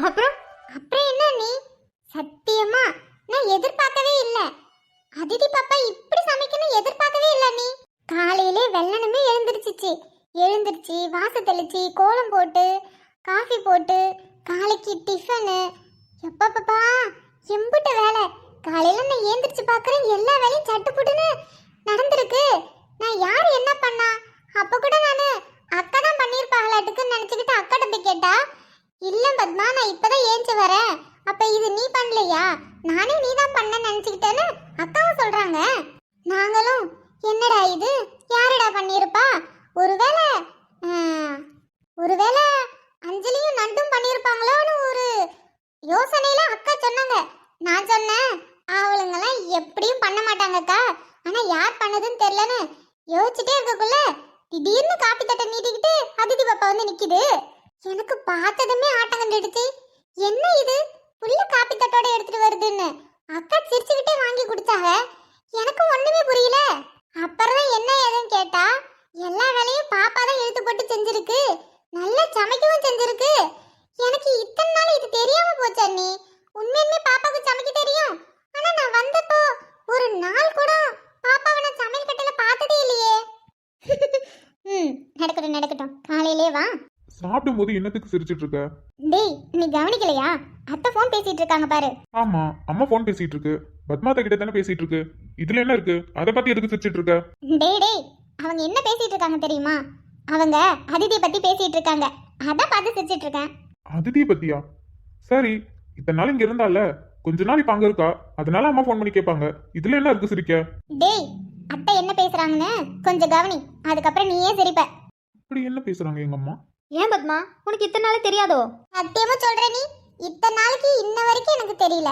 அப்புறம் அப்புறம் என்ன நீ? சத்தியமா நான் எதிர்பார்க்கவே இல்ல. அதிதி பாப்பா இப்படி சமைக்கணும் எதிர்பார்க்கவே இல்ல நீ. காலையிலே வெள்ளனமே எழுந்திருச்சு வாச தெளிச்சு கோலம் போட்டு காஃபி போட்டு காலைக்கு டிஃபனு. எப்பப்பா எம்புட்ட வேலை. காலையில நான் ஏந்திரிச்சு பார்க்கறேன் எல்லா வேலையும் சட்டுப்புட்டுன்னு நடந்திருக்கு. நான் யார் என்ன பண்ணா? அப்ப கூட நானு அக்கா தான் பண்ணியிருப்பாங்களாட்டுக்குன்னு நினைச்சுக்கிட்டு அக்காட்ட போய் கேட்டா, இல்ல பத்மா நான் இப்பதான் ஏஞ்சி வரேன். அப்ப இது நீ பண்ணலையா? நானே நீ தான் பண்ண நினைச்சுக்கிட்டேன்னு அக்காவும் சொல்றாங்க. நாங்களும் என்னடா இது யாரடா பண்ணியிருப்பா? ஒருவேளை ஒருவேளை அஞ்சலியும் நண்டும் பண்ணியிருப்பாங்களோன்னு ஒரு யோசனையில அக்கா சொன்னாங்க. நான் சொன்னேன் அவளுங்கெல்லாம் எப்படியும் பண்ண மாட்டாங்கக்கா, ஆனா யார் பண்ணதுன்னு தெரியலன்னு யோசிச்சுட்டே இருக்கக்குள்ள திடீர்னு காப்பி தட்டை நீட்டிக்கிட்டு அதிதி பாப்பா வந்து நிக்குது. எனக்கு பார்த்ததுமே ஆட்டம் கண்டுடுச்சு. என்ன இது புள்ள காப்பி தட்டோட எடுத்துட்டு வருதுன்னு அக்கா சிரிச்சுக்கிட்டே வாங்கி கொடுத்தாங்க. எனக்கு ஒண்ணுமே புரியல. அப்புறம் என்ன ஏதுன்னு கேட்டா, எல்லா வேலையும் பாப்பா தான் இழுத்து போட்டு செஞ்சிருக்கு, நல்லா சமைக்கவும் செஞ்சிருக்கு. எனக்கு இத்தனை நாள் இது தெரியாம போச்சு அண்ணி. உண்மையுமே பாப்பாவுக்கு சமைக்க தெரியும், ஆனா நான் வந்தப்போ ஒரு நாள் கூட பாப்பாவை நான் சமையல் கட்டில பார்த்ததே இல்லையே. நடக்கட்டும் காலையிலே வா. சாப்பிடும்போது என்னத்துக்கு சிரிச்சிட்டு இருக்க? டேய் நீ கவனிக்கலையா? அத்தை ஃபோன் பேசிட்டு இருக்காங்க பாரு. ஆமா, அம்மா ஃபோன் பேசிட்டு இருக்கு. பத்மாதா கிட்ட தானே பேசிட்டு இருக்கு. இதுல என்ன இருக்கு? அத பத்தி எதுக்கு சிரிச்சிட்டு இருக்க? டேய் அவங்க என்ன பேசிட்டு இருக்காங்க தெரியுமா? அவங்க அதிதி பத்தி பேசிட்டு இருக்காங்க. அதான் பார்த்து சிரிச்சிட்டு இருக்கேன். அதிதி பத்தியா? சரி, இத்தனை நாள் இங்க இருந்தால கொஞ்ச நாள் இப்ப அங்க இருக்கா, அதனால அம்மா ஃபோன் பண்ணி கேட்பாங்க. இதுல என்ன இருக்கு சிரிக்க? டேய் அத்தை என்ன பேசுறாங்கன்னு கொஞ்சம் கவனி, அதுக்கப்புறம் நீயே சிரிப்ப. அப்படி என்ன பேசுறாங்க எங்க அம்மா? ஏன் பத்மா, உனக்கு இத்தனை நாள் தெரியாதோ? சத்தியமா சொல்ற நீ, இத்தனை நாளைக்கு இன்ன வரைக்கும் எனக்கு தெரியல.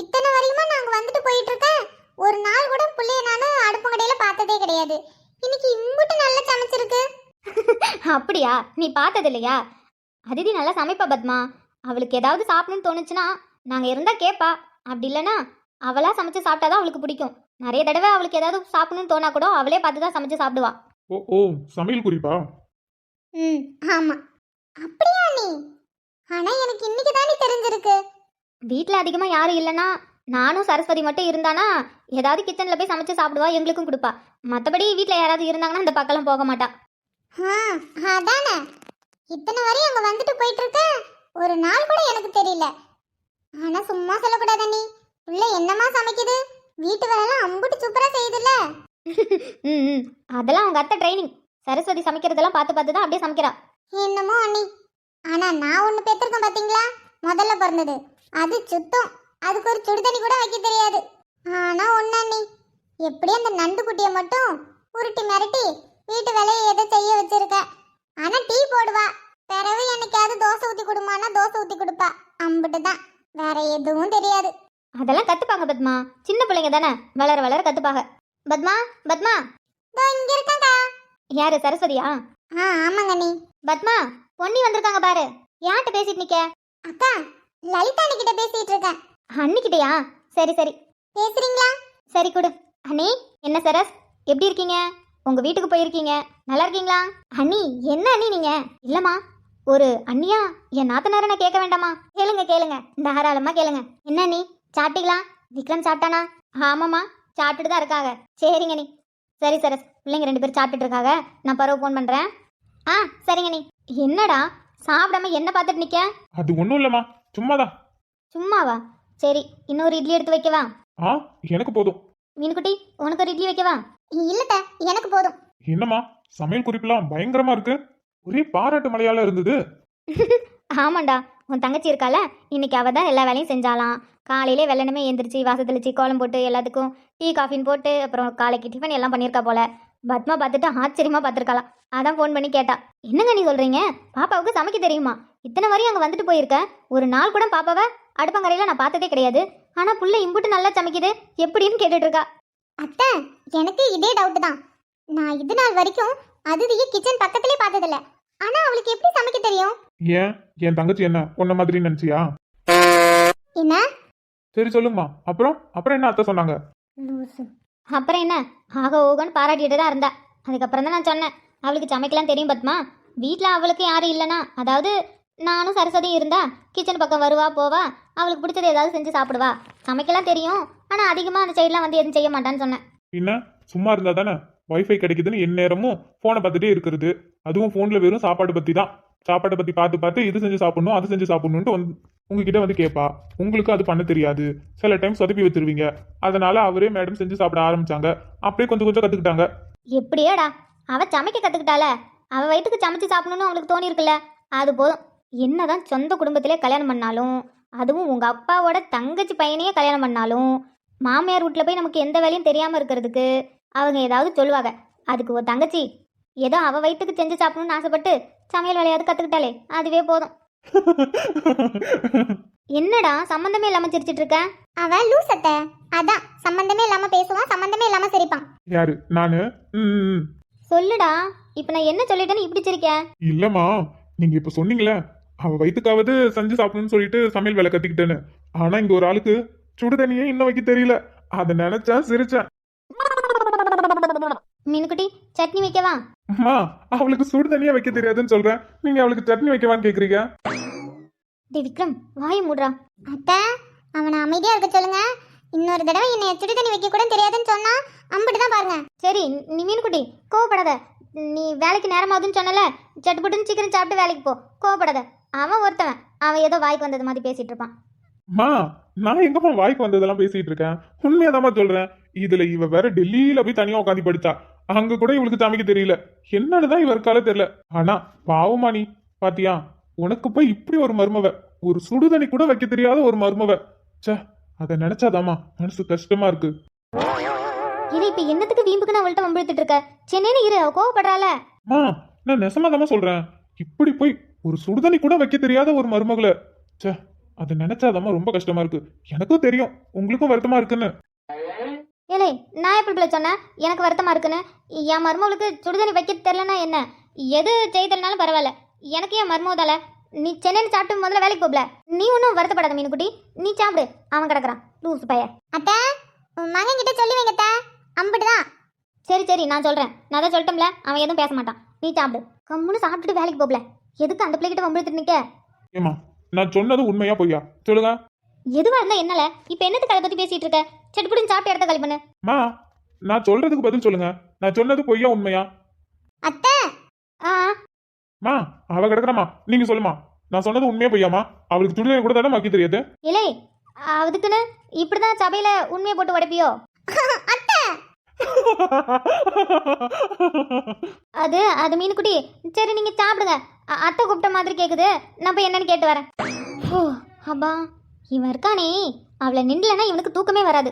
இத்தனை வரைக்குமா நாங்க வந்துட்டு போயிட்டு இருக்கேன். ஒரு நாள் கூட புள்ளைய நானு அடுப்பு கடையில பார்த்ததே கிடையாது. இன்னைக்கு இம்புட்டு நல்லா சமைச்சிருக்கு. அப்படியா? நீ பார்த்தது இல்லையா? அதிதி நல்லா சமைப்பா பத்மா. அவளுக்கு ஏதாவது சாப்பிடணும்னு தோணுச்சுன்னா நாங்க இருந்தா கேட்பா. அப்படி இல்லைன்னா அவளா சமைச்சு சாப்பிட்டாதான் அவளுக்கு பிடிக்கும். நிறைய தடவை அவளுக்கு ஏதாவது சாப்பிடணும்னு தோணா கூட அவளே பார்த்து தான் சமைச்சு சாப்பிடுவா. ஓ ஓ, சமையல் குறிப்பா? ஆமா. அப்படியா நீ? ஆனா எனக்கு இன்னைக்கு தானே தெரிஞ்சிருக்கு. வீட்டில் அதிகமாக யாரும் இல்லைன்னா நானும் சரஸ்வதி மட்டும் இருந்தானா ஏதாவது கிச்சனில் போய் சமைச்சு சாப்பிடுவா, எங்களுக்கும் கொடுப்பா. மற்றபடி வீட்டில் யாராவது இருந்தாங்கன்னா இந்த பக்கம் போக மாட்டா. அதானே இத்தனை வரையும் அங்க வந்துட்டு போயிட்டு இருக்கேன். ஒரு நாள் கூட எனக்கு தெரியல. ஆனா சும்மா சொல்லக்கூடாத நீ. உள்ள என்னமா சமைக்குது, வீட்டு வேலைலாம் அம்புட்டு சூப்பரா செய்யுதுல்ல. ம் அதெல்லாம் அவங்க அத்தை ட்ரைனிங். சரஸ்வதி சமைக்கிறதெல்லாம் பார்த்து பார்த்து தான் அப்படியே சமைக்கிறா. என்னமோ அண்ணி, ஆனா நான் ஒண்ணு பெற்றிருக்கேன் பாத்தீங்களா? முதல்ல பிறந்தது அது சுத்தம். அதுக்கு ஒரு சுடு தண்ணி கூட வைக்க தெரியாது. ஆனா ஒண்ணு அண்ணி, எப்படி அந்த நண்டு குட்டியை மட்டும் உருட்டி மிரட்டி வீட்டு வேலையை எதை செய்ய வச்சிருக்க. ஆனா டீ போடுவா. பிறகு என்னைக்காவது தோசை ஊத்தி கொடுமானா தோசை ஊத்தி கொடுப்பா. அம்பிட்டு தான், வேற எதுவும் தெரியாது. அதெல்லாம் கத்துப்பாங்க பத்மா. சின்ன பிள்ளைங்க தானே, வளர வளர கத்துப்பாங்க. பத்மா பத்மா, இங்க இருக்காங்கா. யாரு? சரஸ்வதியா? ஆமாங்க நீ. பத்மா, பொன்னி வந்திருக்காங்க பாரு. யார்கிட்ட பேசிட்டு நிக்க? அக்கா லலிதா அண்ணிக்கிட்ட பேசிட்டு இருக்கேன். அன்னிக்கிட்டயா? சரி சரி, பேசுறீங்களா? சரி கொடு. அண்ணி, என்ன சரஸ், எப்படி இருக்கீங்க? உங்க வீட்டுக்கு போயிருக்கீங்க, நல்லா இருக்கீங்களா? அண்ணி, என்ன அண்ணி நீங்க? இல்லம்மா, ஒரு அண்ணியா என் நாத்தனாரனை கேட்க வேண்டாமா? கேளுங்க கேளுங்க, தாராளமா கேளுங்க. என்ன அண்ணி, சாப்பிட்டீங்களா? விக்ரம் சாப்பிட்டானா? ஆமாம்மா, சாப்பிட்டுட்டு தான் இருக்காங்க. சரிங்க நீ. சரி சரஸ், பிள்ளைங்க 2 பேரும் சாப்பிட்டுட்டு இருக்காங்க. நான் பரவ ஃபோன் பண்றேன். சரிங்க நீ. என்னடா சாப்பிடாம என்ன பார்த்துட்டு நிக்க? அது ஒண்ணும் இல்லம்மா, சும்மாதான். சும்மாவா? சரி, இன்னொரு இட்லி எடுத்து வைக்கவா? எனக்கு போதும். மீன்குட்டி, உனக்கு ஒரு இட்லி வைக்கவா? இல்லட்ட, எனக்கு போதும். என்னம்மா சமையல் குறிப்பெல்லாம் பயங்கரமா இருக்கு. ஒரே பாராட்டு மழையால இருந்தது. ஆமாண்டா, உன் தங்கச்சி இருக்கால, இன்னைக்கு அவ தான் எல்லா வேலையும் செஞ்சாலாம். காலையிலே வெள்ளனமே எந்திரிச்சு வாசத்தளிச்சு கோலம் போட்டு எல்லாத்துக்கும் டீ காஃபின்னு போட்டு அப்புறம் காலைக்கு டிஃபன் எல்லாம் பண்ணியிருக்கா போல. பத்மா பார்த்துட்டு ஆச்சரியமா பார்த்துருக்கலாம். அதான் ஃபோன் பண்ணி கேட்டா. என்னங்க நீ சொல்றீங்க? பாப்பாவுக்கு சமைக்க தெரியுமா? இத்தனை வரையும் அங்கே வந்துட்டு போயிருக்க. ஒரு நாள் கூட பாப்பாவை அடுப்பங்கரையில நான் பார்த்ததே கிடையாது. ஆனா புள்ள இம்புட்டு நல்லா சமைக்குது எப்படின்னு கேட்டுட்டு இருக்கா. அத்தை, எனக்கு இதே டவுட் தான். நான் இது நாள் வரைக்கும் அதிதியை கிச்சன் பக்கத்திலே பார்த்ததில்ல. ஆனா அவளுக்கு எப்படி சமைக்க தெரியும்? ஏன் என் தங்கச்சி என்ன உன்ன மாதிரி நினைச்சியா? என்ன? சரி சொல்லுங்கம்மா. அப்புறம் என்ன அத்தை சொன்னாங்க? அப்புறம் என்ன, ஆக ஓகன்னு பாராட்டிட்டு தான் இருந்தா. அதுக்கப்புறம் தான் நான் சொன்னேன், அவளுக்கு சமைக்கலாம் தெரியும் பத்மா. வீட்டில் அவளுக்கு யாரும் இல்லைனா, அதாவது நானும் சரஸ்வதியும் இருந்தா கிச்சன் பக்கம் வருவா போவா, அவளுக்கு பிடிச்சது ஏதாவது செஞ்சு சாப்பிடுவா. சமைக்கலாம் தெரியும், ஆனால் அதிகமாக அந்த சைட்லாம் வந்து எதுவும் செய்ய மாட்டான்னு சொன்னேன். பின்ன சும்மா இருந்தா தானே வைஃபை கிடைக்குதுன்னு எந்நேரமும் ஃபோனை பார்த்துட்டே இருக்கிறது. அதுவும் ஃபோனில் வெறும் சாப்பாடு பற்றி தான். சாப்பாட்டை பற்றி பார்த்து பார்த்து இது செஞ்சு சாப்பிடணும் அது செஞ்சு சாப்பிடணுன்ட்டு உங்ககிட்ட வந்து கேட்பா. உங்களுக்கு அது பண்ண தெரியாது, சில டைம் சொதப்பி வச்சிருவீங்க. அதனால அவரே மேடம் செஞ்சு சாப்பிட ஆரம்பிச்சாங்க. அப்படியே கொஞ்சம் கொஞ்சம் கற்றுக்கிட்டாங்க. எப்படியோடா அவ சமைக்க கற்றுக்கிட்டால, அவ வயிற்றுக்கு சமைச்சு சாப்பிடணும்னு அவளுக்கு தோணி இருக்குல்ல, அது போதும். என்னதான் சொந்த குடும்பத்திலே கல்யாணம் பண்ணாலும், அதுவும் உங்கள் அப்பாவோட தங்கச்சி பையனையே கல்யாணம் பண்ணாலும், மாமியார் வீட்டில் போய் நமக்கு எந்த வேலையும் தெரியாமல் இருக்கிறதுக்கு அவங்க ஏதாவது சொல்லுவாங்க. அதுக்கு ஒரு தங்கச்சி ஏதோ அவள் வயிற்றுக்கு செஞ்சு சாப்பிடணும்னு ஆசைப்பட்டு சமையல் வேலையாவது கற்றுக்கிட்டாலே அதுவே போதும். என்னடா சம்மந்தமே இல்லாமல் சிரிச்சிட்டு இருக்க? அவன் லூசத்த, அதான் சம்பந்தமே இல்லாம பேசுவான், சம்பந்தமே இல்லாம சிரிப்பான். யாரு? நானு? சொல்லுடா, இப்போ நான் என்ன சொல்லிட்டேன்னு இப்படி சிரிக்க? இல்லம்மா, நீங்க இப்ப சொன்னீங்களே அவ வயிற்றுக்காவது செஞ்சு சாப்பிடணும்னு சொல்லிட்டு சமையல் வேலை கத்துக்கிட்டேன்னு. ஆனா இங்க ஒரு ஆளுக்கு சுடு தண்ணியே இன்னும் வைக்க தெரியல. அதை நினைச்சா சிரிச்சேன். மீனுக்குட்டி சட்னி வைக்கவா? அம்மா, அவளுக்கு சுடு தண்ணியே வைக்க தெரியாதுன்னு சொல்றேன், நீங்க அவளுக்கு சட்னி வைக்கவான்னு கேக்குறீங்க. டே விக்ரம், வாயை மூடுறா. அத்தை, அவனை அமைதியா இருக்க சொல்லுங்க. இன்னொரு தடவை என்னை சுடு தண்ணி வைக்க கூட தெரியாதுன்னு சொன்னா அம்பிட்டு தான் பாருங்க. சரி நீ மீனுக்குட்டி கோவப்படாத. நீ வேலைக்கு நேரமாகுதுன்னு சொன்னல, சட்டுப்பட்டுன்னு சீக்கிரம் சாப்பிட்டு வேலைக்கு போ. கோவப்படாத. அவன் ஒருத்தவன், அவன் ஏதோ வாய்க்கு வந்தது மாதிரி பேசிட்டு இருப்பான். மா, நான் எங்கம்மா வாய்க்கு வந்ததெல்லாம் பேசிட்டு இருக்கேன்? உண்மையாதாம்மா சொல்றேன். இதுல இவ வேற டெல்லியில போய் தனியா உட்காந்து படிச்சா. அங்க கூட இவளுக்கு சமைக்க தெரியல. என்னன்னுதான் இவருக்கால தெரியல. ஆனா பாவமா நீ பாத்தியா, உனக்கு போய் இப்படி ஒரு மருமவ, ஒரு சுடுதண்ணி கூட வைக்க தெரியாத ஒரு மருமவ. சே, அதை நினைச்சாதாமா மனசு கஷ்டமா இருக்கு. இது இப்ப என்னத்துக்கு வீம்புக்கு நான் அவள்கிட்ட வம்பிழுத்துட்டு இருக்க? சென்னைன்னு இரு, அவ கோவப்படுறாள. மா, நான் நெசமாதாம்மா சொல்றேன். இப்படி போய் ஒரு சுடுதண்ணி கூட வைக்க தெரியாத ஒரு மருமகளை, சே, அதை நினைச்சாதாம்மா ரொம்ப கஷ்டமா இருக்கு. எனக்கும் தெரியும் உங்களுக்கும் வருத்தமா இருக்குன்னு. ஏலே, நான் எப்படி சொன்னேன் எனக்கு வருத்தமா இருக்குன்னு? என் மருமகளுக்கு சுடுதண்ணி வைக்க தெரியலன்னா என்ன, எது செய்தல்னாலும் பரவாயில்ல. எனக்கு என் மருமதால நீ சென்னைன்னு சாப்பிட்டு முதல்ல வேலைக்கு போகல. நீ ஒன்றும் வருத்தப்படாத மீனுக்குட்டி, நீ சாப்பிடு. அவன் கிடக்குறான் லூசு பைய. அத்தை, உன் மகன் கிட்ட சொல்லி வைங்க அத்தை, அம்பிட்டுதான். சரி சரி, நான் சொல்றேன். நான் தான் சொல்லிட்டோம்ல, அவன் எதுவும் பேச மாட்டான். நீ சாப்பிடு. கம்முன்னு சாப்பிட்டுட்டு வேலைக்கு போகல. எதுக்கு அந்த பிள்ளைகிட்ட வம்பிழுத்துட்டு நிக்க? ஏமா, நான் சொன்னது உண்மையா பொய்யா சொல்லுங்க. எதுவா இருந்தா என்னல, இப்ப என்னத்துக்கு அதை பத்தி பேசிட்டு இருக்க? சட்டுப்புடின்னு சாப்பிட்டு இடத்த காலி பண்ணு. மா, நான் சொல்றதுக்கு பதில் சொல்லுங்க. நான் சொன்னது பொய்யா உண்மையா? அத்தை, ஆ மா, அவ கிடக்குறமா, நீங்க சொல்லுமா. நான் சொன்னது உண்மையா பொய்யாமா? அவளுக்கு சுடுதண்ணி கூட தானே வைக்க தெரியாது. இலே, அதுக்குன்னு இப்படிதான் சபையில உண்மையை போட்டு உடைப்பியோ? அத்தை, அது அது மீனுக்குட்டி. சரி நீங்க சாப்பிடுங்க. அத்தை கூப்பிட்ட மாதிரி கேக்குது, நான் போய் என்னன்னு கேட்டு வரேன். ஓ அப்பா, இவன் இருக்கானே, அவளை நின்றலன்னா இவனுக்கு தூக்கமே வராது.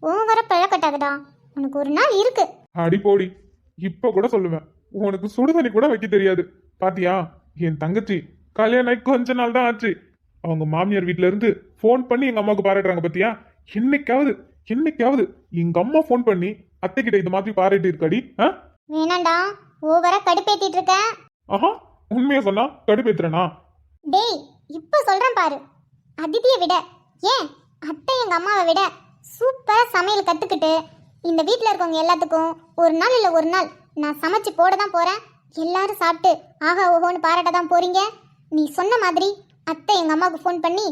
உன் வர பிழை கட்டாதடா, உனக்கு ஒரு நாள் இருக்கு. அடி போடி, இப்ப கூட சொல்லுவேன் உனக்கு சுடுதண்ணி கூட வைக்க தெரியாது. பாத்தியா, என் தங்கச்சி கல்யாணம் ஆகி கொஞ்ச நாள் தான் ஆச்சு. அவங்க மாமியார் வீட்ல இருந்து போன் பண்ணி எங்க அம்மாவுக்கு பாராட்டுறாங்க. பாத்தியா, என்னைக்காவது என்னைக்காவது எங்க அம்மா போன் பண்ணி அத்தை கிட்ட இது மாதிரி பாராட்டி இருக்காடி? வேணாண்டா, ஓவரா கடுப்பேத்திட்டு இருக்க. ஆஹா, உண்மையா சொன்னா கடுப்பேத்துறனா? டேய், இப்ப சொல்றேன் பாரு. அதிதியை விட, ஏன் அத்தை எங்க அம்மாவை விட சூப்பரா சமையல் கத்துக்கிட்டு இந்த வீட்டில் இருக்கவங்க எல்லாத்துக்கும் ஒரு நாள் இல்லை ஒரு நாள் நான் சமைச்சு போட தான் போறேன். எல்லாரும் சாப்பிட்டு ஆஹா ஓஹோன்னு பாராட்ட தான் போறீங்க. நீ சொன்ன மாதிரி அத்தை எங்க அம்மாவுக்கு ஃபோன் பண்ணி,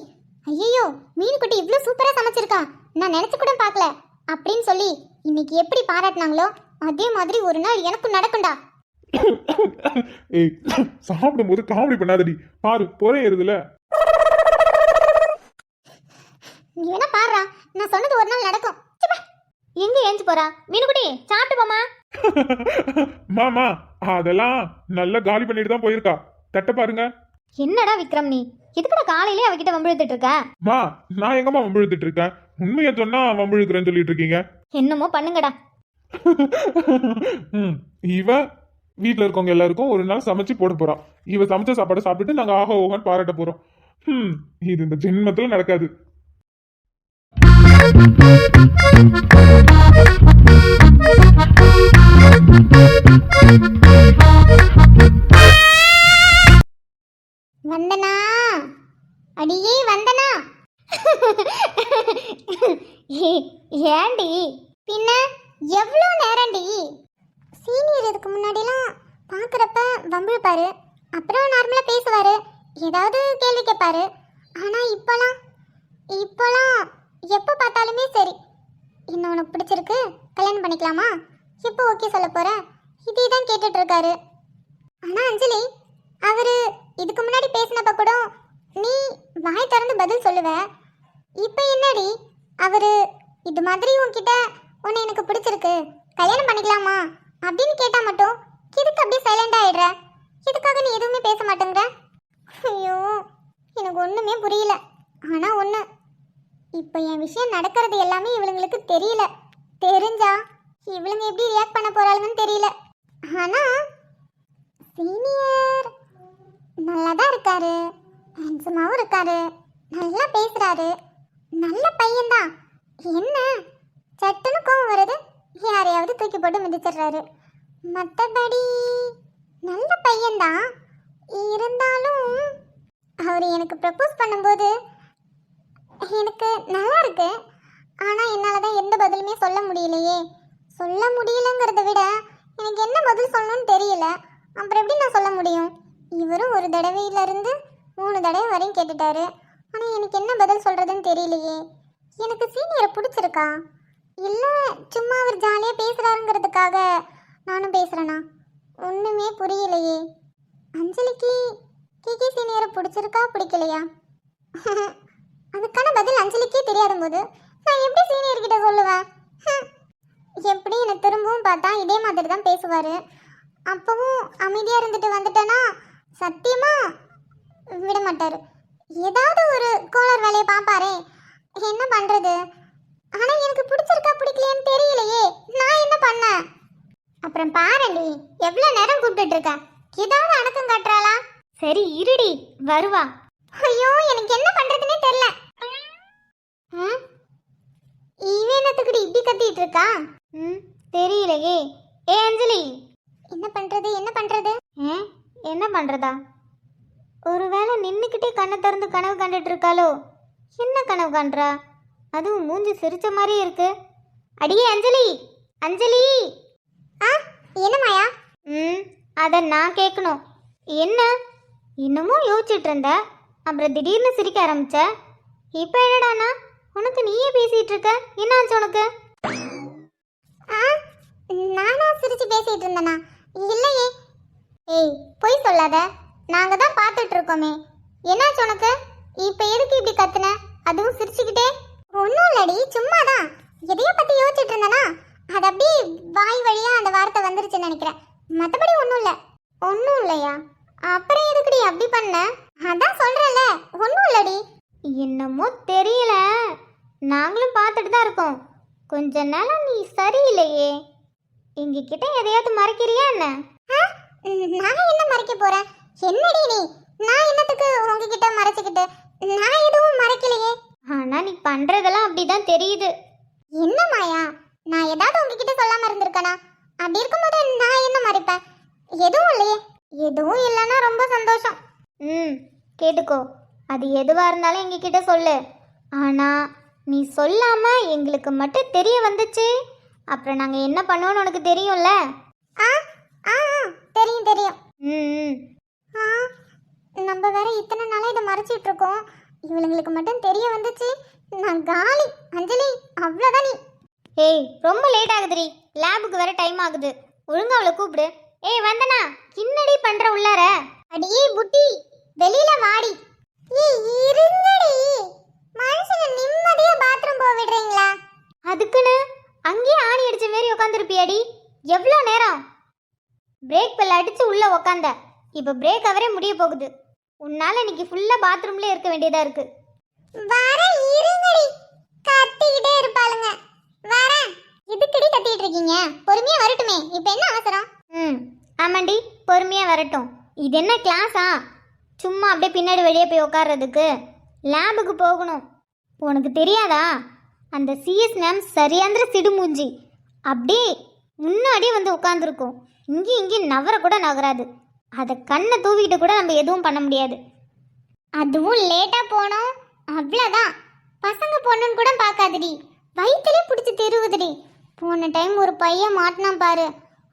ஐயோ மீனுக்குட்டி இவ்வளோ சூப்பரா சமைச்சிருக்கா, நான் நினைச்சு கூட பார்க்கல அப்படின்னு சொல்லி இன்னைக்கு எப்படி பாராட்டினாங்களோ அதே மாதிரி ஒரு நாள் எனக்கும் நடக்கும்டா. ஏய், சாப்பிடும்போது காமெடி பண்ணாதடி. பாரு, போறே ஏறுதுல. நீ வேணா பாருடா, நான் சொன்னது ஒரு நாள் நடக்கும். எங்க ஏஞ்சு போறா? மீனுக்குட்டி சாப்பிட்டு போமா. மாமா, அதெல்லாம் நல்லா காலி பண்ணிட்டு தான் போயிருக்கா. தட்ட பாருங்க. என்னடா விக்ரம், நீ எதுக்குடா காலையிலே அவகிட்ட வம்பிழுத்துட்டு இருக்க? மா, நான் எங்கம்மா வம்பிழுத்துட்டு இருக்கேன்? உண்மையா சொன்னா வம்பிழுக்கிறேன்னு சொல்லிட்டு இருக்கீங்க. என்னமோ பண்ணுங்கடா. இவ வீட்டுல இருக்கவங்க எல்லாருக்கும் ஒரு நாள் சமைச்சு போட போறா. இவ சமைச்ச சாப்பாடு சாப்பிட்டுட்டு நாங்க ஆஹா ஓஹான்னு பாராட்ட போறோம். இது இந்த ஜென்மத்துல நடக்காது. வந்தனா, அடியே வந்தனா. ஏண்டி? பின்ன எவ்வளோ நேரம்டி? சீனியர் இதுக்கு முன்னாடிலாம் பார்க்குறப்ப வம்பிழுப்பாரு, அப்புறம் நார்மலாக பேசுவார், ஏதாவது கேள்வி கேட்பாரு. ஆனால் இப்போலாம் எப்போ பார்த்தாலுமே சரி, இன்னும் உனக்கு பிடிச்சிருக்கு, கல்யாணம் பண்ணிக்கலாமா, எப்போ ஓகே சொல்ல போகிற, இதே தான் கேட்டுட்டு இருக்காரு. ஆனால் அஞ்சலி, அவர் இதுக்கு முன்னாடி பேசினப்ப கூட நீ வாய் திறந்து பதில் சொல்லுவ. இப்போ என்னடி அவர் இது மாதிரி உன்கிட்ட உன்னை எனக்கு பிடிச்சிருக்கு, கல்யாணம் பண்ணிக்கலாமா அப்படின்னு கேட்டால் மட்டும் இதுக்கு அப்படியே சைலண்ட் ஆயிடுற? இதுக்காக நீ எதுவுமே பேச மாட்டேங்கிற? ஐயோ, எனக்கு ஒன்றுமே புரியல. ஆனால் ஒன்று, இப்போ என் விஷயம் நடக்கிறது எல்லாமே இவளுங்களுக்கு தெரியல. தெரிஞ்சா இவளுங்க எப்படி ரியாக்ட் பண்ண போறாளுங்கன்னு தெரியல. ஆனால் சீனியர் நல்லா தான் இருக்காரு, ஹேண்ட்ஸமாகவும் இருக்காரு, நல்லா பேசுறாரு, நல்ல பையன்தான். என்ன சட்டுன்னு கோவம் வருது, யாரையாவது தூக்கி போட்டு மிதிச்சிடுறாரு. மற்றபடி நல்ல பையன்தான். இருந்தாலும் அவர் எனக்கு ப்ரப்போஸ் பண்ணும்போது எனக்கு நல்லா இருக்கு. ஆனால் என்னால் தான் எந்த பதிலுமே சொல்ல முடியலையே. சொல்ல முடியலங்கிறத விட எனக்கு என்ன பதில் சொல்லணும்னு தெரியல. அப்புறம் எப்படி நான் சொல்ல முடியும்? இவரும் ஒரு தடவையிலேருந்து 3 தடவை வரையும் கேட்டுட்டாரு. ஆனால் எனக்கு என்ன பதில் சொல்கிறதுன்னு தெரியலையே. எனக்கு சீனியரை பிடிச்சிருக்கா, இல்லை சும்மா அவர் ஜாலியாக பேசுகிறாருங்கிறதுக்காக நானும் பேசுகிறேனா? ஒன்றுமே புரியலையே. அஞ்சலிக்கு கேகே சீனியரை பிடிச்சிருக்கா பிடிக்கலையா? அதுக்கான பதில் அஞ்சலிக்கே தெரியாத போது நான் எப்படி சீனியர்கிட்ட சொல்லுவேன்? எப்படி என்னை திரும்பவும் பார்த்தா இதே மாதிரி தான் பேசுவார். அப்பவும் அமைதியாக இருந்துட்டு வந்துட்டேன்னா சத்தியமாக விட மாட்டார். ஏதாவது ஒரு கோளார் வேலையை பார்ப்பாரே, என்ன பண்ணுறது? ஆனால் எனக்கு பிடிச்சிருக்கா பிடிக்கலையான்னு தெரியலையே. நான் என்ன பண்ணேன்? அப்புறம் பாருடி, எவ்வளோ நேரம் கூப்பிட்டுட்டு இருக்கேன், ஏதாவது அடக்கம் காட்டுறாளா? சரி இருடி, வருவா. ஐயோ, எனக்கு என்ன பண்ணுறதுனே தெரில. ஈவேனத்துக்குடி இப்படி கத்திட்டு இருக்கா? தெரியலையே. ஏ அஞ்சலி, என்ன பண்ணுறது? என்ன பண்றதா? ஒருவேளை நின்னுக்கிட்டே கண்ணை திறந்து கனவு கண்டுட்டு இருக்காளோ? என்ன கனவு காண்றா? அதுவும் மூஞ்சி சிரிச்ச மாதிரி இருக்கு. அடியே அஞ்சலி, அஞ்சலி. என்ன மாயா? அத நான் கேட்கணும். என்ன இன்னமும் யோசிச்சுட்டு இருந்த, அப்புறம் திடீர்னு சிரிக்க ஆரம்பிச்ச. இப்போ என்னடானா உனக்கு நீயே பேசிட்டு இருக்க? என்ன ஆச்சு உனக்கு? நானா சிரிச்சு பேசிட்டு இருந்தேனா? இல்லையே. ஏய், பொய் சொல்லாத, நாங்க தான் பார்த்துட்டு இருக்கோமே. என்னாச்சு உனக்கு? இப்போ எதுக்கு இப்படி கத்துன, அதுவும் சிரிச்சுக்கிட்டே? ஒன்றும் இல்லடி, சும்மா தான் எதையோ பற்றி யோசிச்சுட்டு இருந்தேனா, அது அப்படியே வாய் வழியாக அந்த வார்த்தை வந்துருச்சுன்னு நினைக்கிறேன். மற்றபடி ஒன்றும் இல்லை. ஒன்றும் இல்லையா? அப்புறம் எதுக்குடி அப்படி பண்ண? அதான் சொல்கிறேன்ல, ஒன்றும் இல்லடி. என்னமோ தெரியல, நாங்களும் பார்த்துட்டு தான் இருக்கோம். கொஞ்ச நாளா நீ சரியில்லையே. எங்ககிட்ட எதையாவது மறைக்கிறியா என்ன? நான் என்ன மறைக்க போறேன்? என்னடி நீ? நான் என்னத்துக்கு உங்ககிட்ட மறைச்சிக்கிட்டு? நான் எதுவும் மறைக்கலையே. ஆனா நீ பண்றதெல்லாம் அப்படிதான் தெரியுது. என்ன மாயா, நான் ஏதாவது உங்ககிட்ட சொல்லாம இருந்திருக்கனா? அப்படி இருக்கும்போது நான் என்ன மறைப்பேன்? எதுவும் இல்லையே. எதுவும் இல்லைன்னா ரொம்ப சந்தோஷம். கேட்டுக்கோ, அது எதுவா இருந்தாலும் எங்ககிட்ட சொல்லு. ஆனா நீ சொல்லாம எங்களுக்கு மட்டும் தெரிய வந்துச்சு, அப்புறம் நாங்க என்ன பண்ணுவோம்னு உனக்கு தெரியும்ல? தெரியும். நம்ம வேற இத்தனை நாளா இதை மறைச்சிட்டு இருக்கோம், இவளுங்களுக்கு மட்டும் தெரிய வந்துச்சு, நான் காலி. அஞ்சலி, அவ்வளோதான் நீ. ஏய், ரொம்ப லேட் ஆகுதுடி, லேபுக்கு வேற டைம் ஆகுது. ஒழுங்கா அவளை கூப்பிடு. ஏய் வந்தனா, கின்னடி பண்ற உள்ளார? அடியே புட்டி, வெளியில வாடி. ஏய் இருங்கடி, மனுஷனை நிம்மதியா பாத்ரூம் போக விடுறீங்களா? அதுக்குன்னு அங்கேயே ஆணி அடிச்ச மாரி உட்காந்துருப்பியாடி. எவ்வளோ நேரம்? பிரேக் பெல் அடிச்சு உள்ள உக்காந்த, இப்போ பிரேக் அவரே முடிய போகுது. உன்னால இன்னைக்கு ஃபுல்லா பாத்ரூம்ல இருக்க வேண்டியதா இருக்கு. வர இருங்கடி, கத்திக்கிட்டே இருப்பாளுங்க. வரேன். எதுக்கடி கத்திட்டு இருக்கீங்க? பொறுமையா வரட்டுமே, இப்போ என்ன அவசரம்? ஆமாண்டி, பொறுமையா வரட்டும். இது என்ன கிளாஸா? சும்மா அப்படியே பின்னாடி வெளியே போய் உட்கார்றதுக்கு? லேபுக்கு போகணும். உனக்கு தெரியாதா? அந்த சிஎஸ் மேம் சரியாந்திர சிடுமூஞ்சி, அப்படியே முன்னாடியே வந்து உட்காந்துருக்கும். இங்கேயும் நவர கூட நகராது. அதை கண்ணை தூவிக்கிட்டு கூட நம்ம எதுவும் பண்ண முடியாது. அதுவும் லேட்டா போனோம், அவ்வளோதான். பசங்க பொண்ணுன்னு கூட பார்க்காதடி, வயிற்றுலே பிடிச்சி தெருவுதுடி. போன டைம் ஒரு பையன் மாட்டினான் பாரு,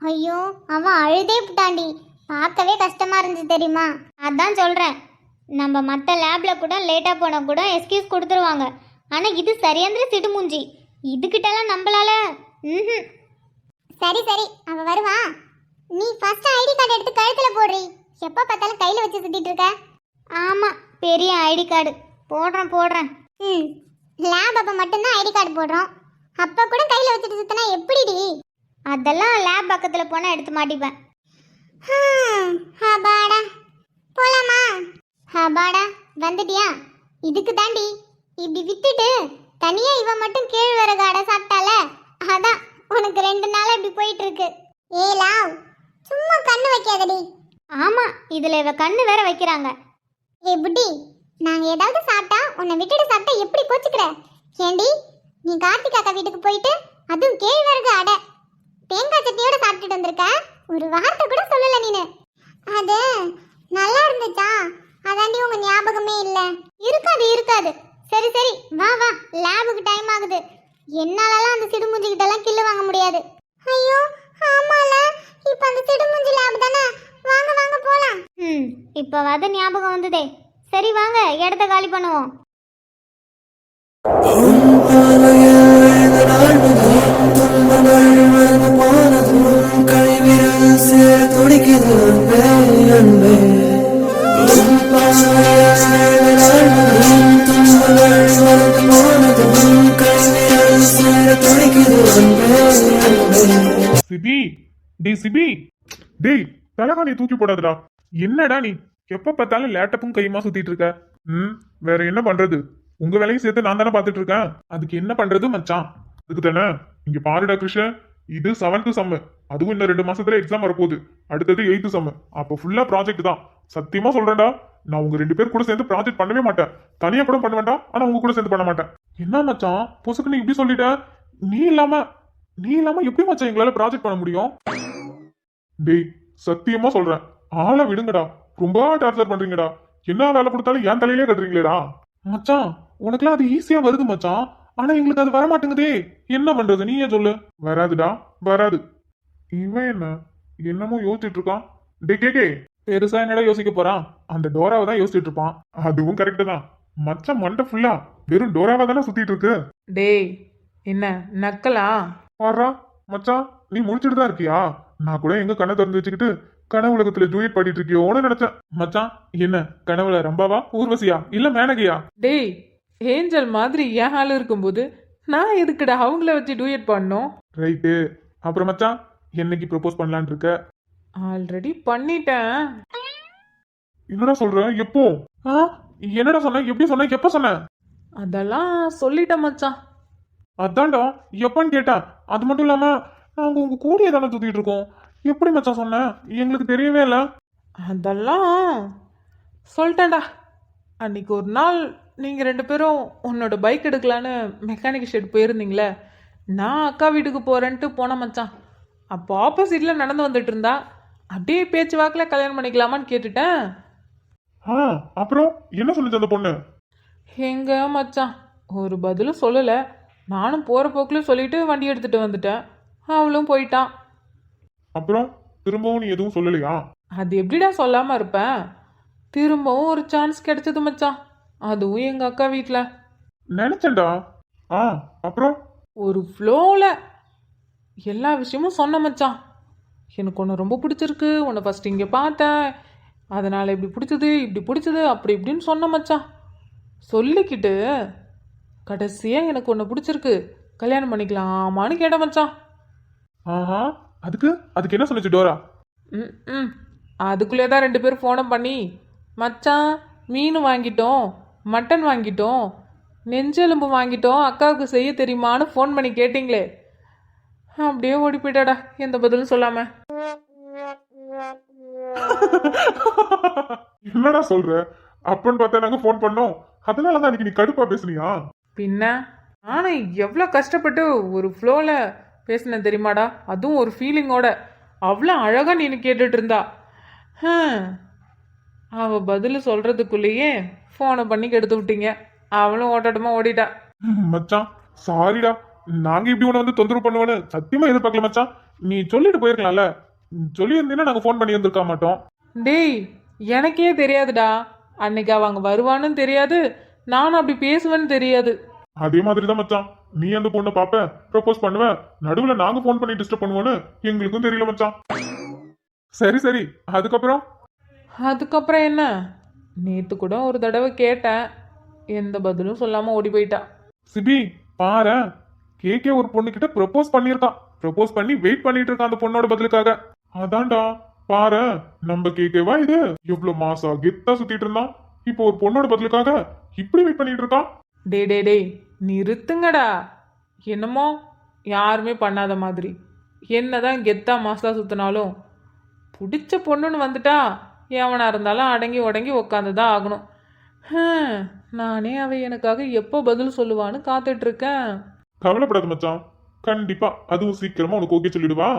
ஐயோ அவன் அழுதே புட்டாண்டி, பார்க்கவே கஷ்டமா இருந்துச்சு தெரியுமா? அதான் சொல்கிறேன், நம்ம மற்ற லேபில் கூட லேட்டாக போனால் கூட எக்ஸ்கியூஸ் கொடுத்துருவாங்க. ஆனால் இது சரியாந்திர சிடுமூஞ்சி, இதுகிட்டலாம் நம்மளால ம் சரி சரி, அவ வருவான். நீ ஃபர்ஸ்ட் ஐடி கார்டு எடுத்து கழுத்துல போடுறி. எப்ப பார்த்தாலும் கையில வச்சு சுத்திட்டு இருக்க. ஆமாம், பெரிய ஐடி கார்டு போடுறேன். ம், லேப் அப்ப மட்டும்தான் ஐடி கார்டு போடுறோம். அப்ப கூட கையில வச்சுட்டு சுத்தினா எப்படிடி? அதெல்லாம் லேப் பக்கத்தில் போனால் எடுத்து மாட்டிப்பேன். ஹபாடா, போலாமா? ஹபாடா, வந்துட்டியா? இதுக்கு தாண்டி இப்படி விட்டுட்டு தனியா இவ மட்டும் கேழ்வரகு அடை சாப்பிட்டால, அதான் உனக்கு 2 நாளா இப்படி போயிட்டு இருக்கு. ஏலாவ், சும்மா கண்ணு வைக்காதடி. ஆமாம், இதில் இவ கண்ணு வேற வைக்கிறாங்க. ஏ புட்டி, நாங்க ஏதாவது சாப்பிட்டா உன்னை விட்டுட்டு சாப்பிட்டா எப்படி கோச்சுக்கிற? ஏண்டி, நீ கார்த்திக் அக்கா வீட்டுக்கு போயிட்டு அதுவும் கேழ்வரகு அடை தேங்காய் சட்னியோட சாப்பிட்டுட்டு வந்திருக்க. ஒரு வார்த்தை கூட சொல்லல நீனு. அது நல்லா இருந்துச்சா? அதாண்டி உங்க ஞாபகமே இல்ல. இருக்காது. சரி வா லேபுக்கு டைம் ஆகுது. என்னாலலாம் அந்த சிடுமூஞ்சி கிட்டலாம் கில்லு வாங்க முடியாது. ஐயோ ஆமால, இப்ப அந்த சிடுமுஞ்சி லேப் தானே. வாங்க வாங்க போலாம். இப்போ அது ஞாபகம் வந்ததே. சரி வாங்க, இடத்த காலி பண்ணுவோம். சிபி, டேய் சிபி, டேய் தலகாணி தூக்கி போடாதடா. என்னடா நீ எப்ப பார்த்தாலும் லேப்டாப்பும் கையுமா சுத்திட்டு இருக்க? வேற என்ன பண்றது? உங்க வேலையும் சேர்த்து நான் தானே பாத்துட்டு இருக்கேன். அதுக்கு என்ன பண்றது மச்சான்? அதுக்கு தானே. இங்க பாருடா கிருஷ்ணன், இது 7th செம். அதுவும் இன்னும் 2 மாசத்துல எக்ஸாம் வரப்போகுது. அடுத்தது 8th செம். அப்போ ஃபுல்லா ப்ராஜெக்ட் தான். சத்தியமா சொல்றேன்டா, நான் உங்க 2 பேர் கூட சேர்ந்து ப்ராஜெக்ட் பண்ணவே மாட்டேன். தனியா கூட பண்ண வேண்டாம், ஆனா உங்க கூட சேர்ந்து பண்ண மாட்டேன். என்ன மச்சான் பொசுக்கு நீ இப்படி சொல்லிட்ட? நீ இல்லாம எப்படி மச்சான் எங்களால ப்ராஜெக்ட் பண்ண முடியும்? டேய் சத்தியமா சொல்றேன், ஆளை விடுங்கடா. ரொம்ப டார்ச்சர் பண்றீங்கடா. என்ன வேலை கொடுத்தாலும் என் தலையிலே கட்டுறீங்களேடா. மச்சான் உனக்குலாம் அது ஈஸியா வருது மச்சான், ஆனா எங்களுக்கு அது வர மாட்டேங்குதே. என்ன பண்றது நீயே சொல்லு. வராதுடா, வராது. இவன் என்னமோ யோசிச்சுட்டு இருக்கான். டே கே பெருசா என்னடா யோசிக்க போறான்? அந்த டோராவை தான் யோசிச்சுட்டு இருப்பான். அதுவும் கரெக்டு தான். மச்சான் மண்டை ஃபுல்லா வெறும் டோராவா தானே சுத்திட்டு இருக்கு. டேய் என்ன நக்கலா? பாரா மச்சான், நீ முடிச்சுட்டு தான் இருக்கியா? நான் கூட எங்க கண்ணை திறந்து வச்சுக்கிட்டு கனவு உலகத்துல ஜூயட் பாடிட்டு இருக்கியோன்னு நினைச்சேன். மச்சான் என்ன கனவுல ரம்பாவா, ஊர்வசியா, இல்ல மேனகையா? டேய் ஏஞ்சல் மாதிரி என் ஆள் இருக்கும்போது நான் எதுக்குடா அவங்கள வச்சு டூயட் பண்ணோம்? ரைட்டு. அப்புறம் மச்சான் என்னைக்கு ப்ரப்போஸ் பண்ணலான் இருக்க? ஆல்ரெடி பண்ணிட்டேன். என்னடா சொல்ற? எப்போ? என்னடா சொன்ன? எப்படி சொன்ன? எப்ப சொன்ன? அதெல்லாம் சொல்லிட்டேன் மச்சான். அதான்டா எப்பன்னு கேட்டேன். அது மட்டும் இல்லாம நாங்க உங்க கூடிய தானே சுத்திட்டு இருக்கோம். எப்படி மச்சான் சொன்ன? எங்களுக்கு தெரியவே இல்லை. அதெல்லாம் சொல்லிட்டேன்டா. அன்னைக்கு ஒரு நாள் நீங்கள் 2 பேரும் உன்னோட பைக் எடுக்கலான்னு மெக்கானிக் ஷெட் போயிருந்தீங்களே, நான் அக்கா வீட்டுக்கு போகிறேன்ட்டு போனேன் மச்சான். அப்போ ஆப்போசிட்டில் நடந்து வந்துட்டு இருந்தா, அப்படியே பேச்சு வாக்கில் கல்யாணம் பண்ணிக்கலாமான்னு கேட்டுட்டேன். அப்புறம் என்ன சொல்லுச்சு அந்த பொண்ணு? எங்க மச்சான் ஒரு பதிலும் சொல்லலை. நானும் போகிற போக்கில் சொல்லிட்டு வண்டி எடுத்துகிட்டு வந்துட்டேன். அவளும் போயிட்டான். அப்புறம் திரும்பவும் நீ எதுவும் சொல்லலையா? அது எப்படிடா சொல்லாமல் இருப்பேன்? திரும்பவும் ஒரு சான்ஸ் கிடைச்சது மச்சான், அதுவும் எங்கள் அக்கா வீட்டில். நினைச்சேன்டா. அப்புறம் ஒரு ஃப்ளோவில் எல்லா விஷயமும் சொன்ன மச்சான். எனக்கு உன்னை ரொம்ப பிடிச்சிருக்கு, உன்னை ஃபஸ்ட் இங்கே பார்த்தேன், அதனால் இப்படி பிடிச்சது அப்படி இப்படின்னு சொன்ன மச்சான். சொல்லிக்கிட்டு கடைசியாக எனக்கு உன்னை பிடிச்சிருக்கு, கல்யாணம் பண்ணிக்கலாமான்னு கேட்ட மச்சான். அதுக்கு என்ன சொன்னிச்சு டோரா? அதுக்குள்ளே தான் 2 பேரும் ஃபோனை பண்ணி, மச்சான் மீன் வாங்கிட்டோம், மட்டன் வாங்கிட்டோம், நெஞ்செலும்பு வாங்கிட்டோம், அக்காவுக்கு செய்ய தெரியுமான்னு ஃபோன் பண்ணி கேட்டிங்களே. அப்படியே ஓடி போயிட்டாடா எந்த பதிலும் சொல்லாம. என்னடா சொல்ற? அப்பன்னு பார்த்தா நாங்க ஃபோன் பண்ணோம், அதனாலதான் அன்னைக்கு நீ கடுப்பா பேசுனியா? பின்ன நானும் எவ்வளோ கஷ்டப்பட்டு ஒரு ஃப்ளோவில் பேசினேன் தெரியுமாடா, அதுவும் ஒரு ஃபீலிங்கோட. அவ்வளோ அழகாக நீனு கேட்டுட்டு இருந்தா. அவள் பதில் சொல்கிறதுக்குள்ளேயே ஃபோனை பண்ணி கெடுத்து விட்டீங்க. அவளும் ஓட்டாட்டமாக ஓடிட்டா. மச்சான் சாரிடா, நாங்க இப்படி உன்னை வந்து தொந்தரவு பண்ணுவேன்னு சத்தியமா எதிர்பார்க்கல மச்சான். நீ சொல்லிட்டு போயிருக்கலாம்ல. சொல்லியிருந்தீங்கன்னா நாங்க ஃபோன் பண்ணி வந்திருக்க மாட்டோம். டேய் எனக்கே தெரியாதுடா. அன்னைக்கு அவங்க வருவான்னு தெரியாது, நானும் அப்படி பேசுவேன்னு தெரியாது. அதே மாதிரி தான் மச்சான். நீ அந்த பொண்ணை பாப்ப, ப்ரப்போஸ் பண்ணுவ, நடுவுல நாங்க ஃபோன் பண்ணி டிஸ்டர்ப் பண்ணுவோன்னு எங்களுக்கும் தெரியல மச்சான். சரி சரி, அதுக்கப்புறம் அதுக்கப்புறம் என்ன, நேற்று கூட ஒரு தடவை கேட்டேன், எந்த பதிலும் சொல்லாமல் ஓடி போயிட்டா. சிபி பாரு, கேக்கே ஒரு பொண்ணுகிட்ட ப்ரப்போஸ் பண்ணியிருக்கான். ப்ரப்போஸ் பண்ணி வெயிட் பண்ணிட்டு இருக்கான் அந்த பொண்ணோட பதிலுக்காக. அதான்டா பாரு, நம்ம கேக்கேவா இது எவ்வளவு மாசா கெத்தா சுத்திட்டு இருந்தான். இப்போ ஒரு பொண்ணோட பதிலுக்காக இப்படி வெயிட் பண்ணிட்டு இருக்கான். டேய் நிறுத்துங்கடா. என்னமோ யாருமே பண்ணாத மாதிரி, என்னதான் கெத்தா மாசா சுத்தினாலும் பிடிச்ச பொண்ணுன்னு வந்துட்டா எவனா இருந்தாலும் அடங்கி உடங்கி உக்காந்து தான் ஆகணும். நானே அவ எனக்காக எப்போ பதில் சொல்லுவான்னு காத்துட்டு இருக்கேன். கவலைப்படாத மச்சான், கண்டிப்பா அதுவும் சீக்கிரமா உனக்கு ஓகே சொல்லிடுவா.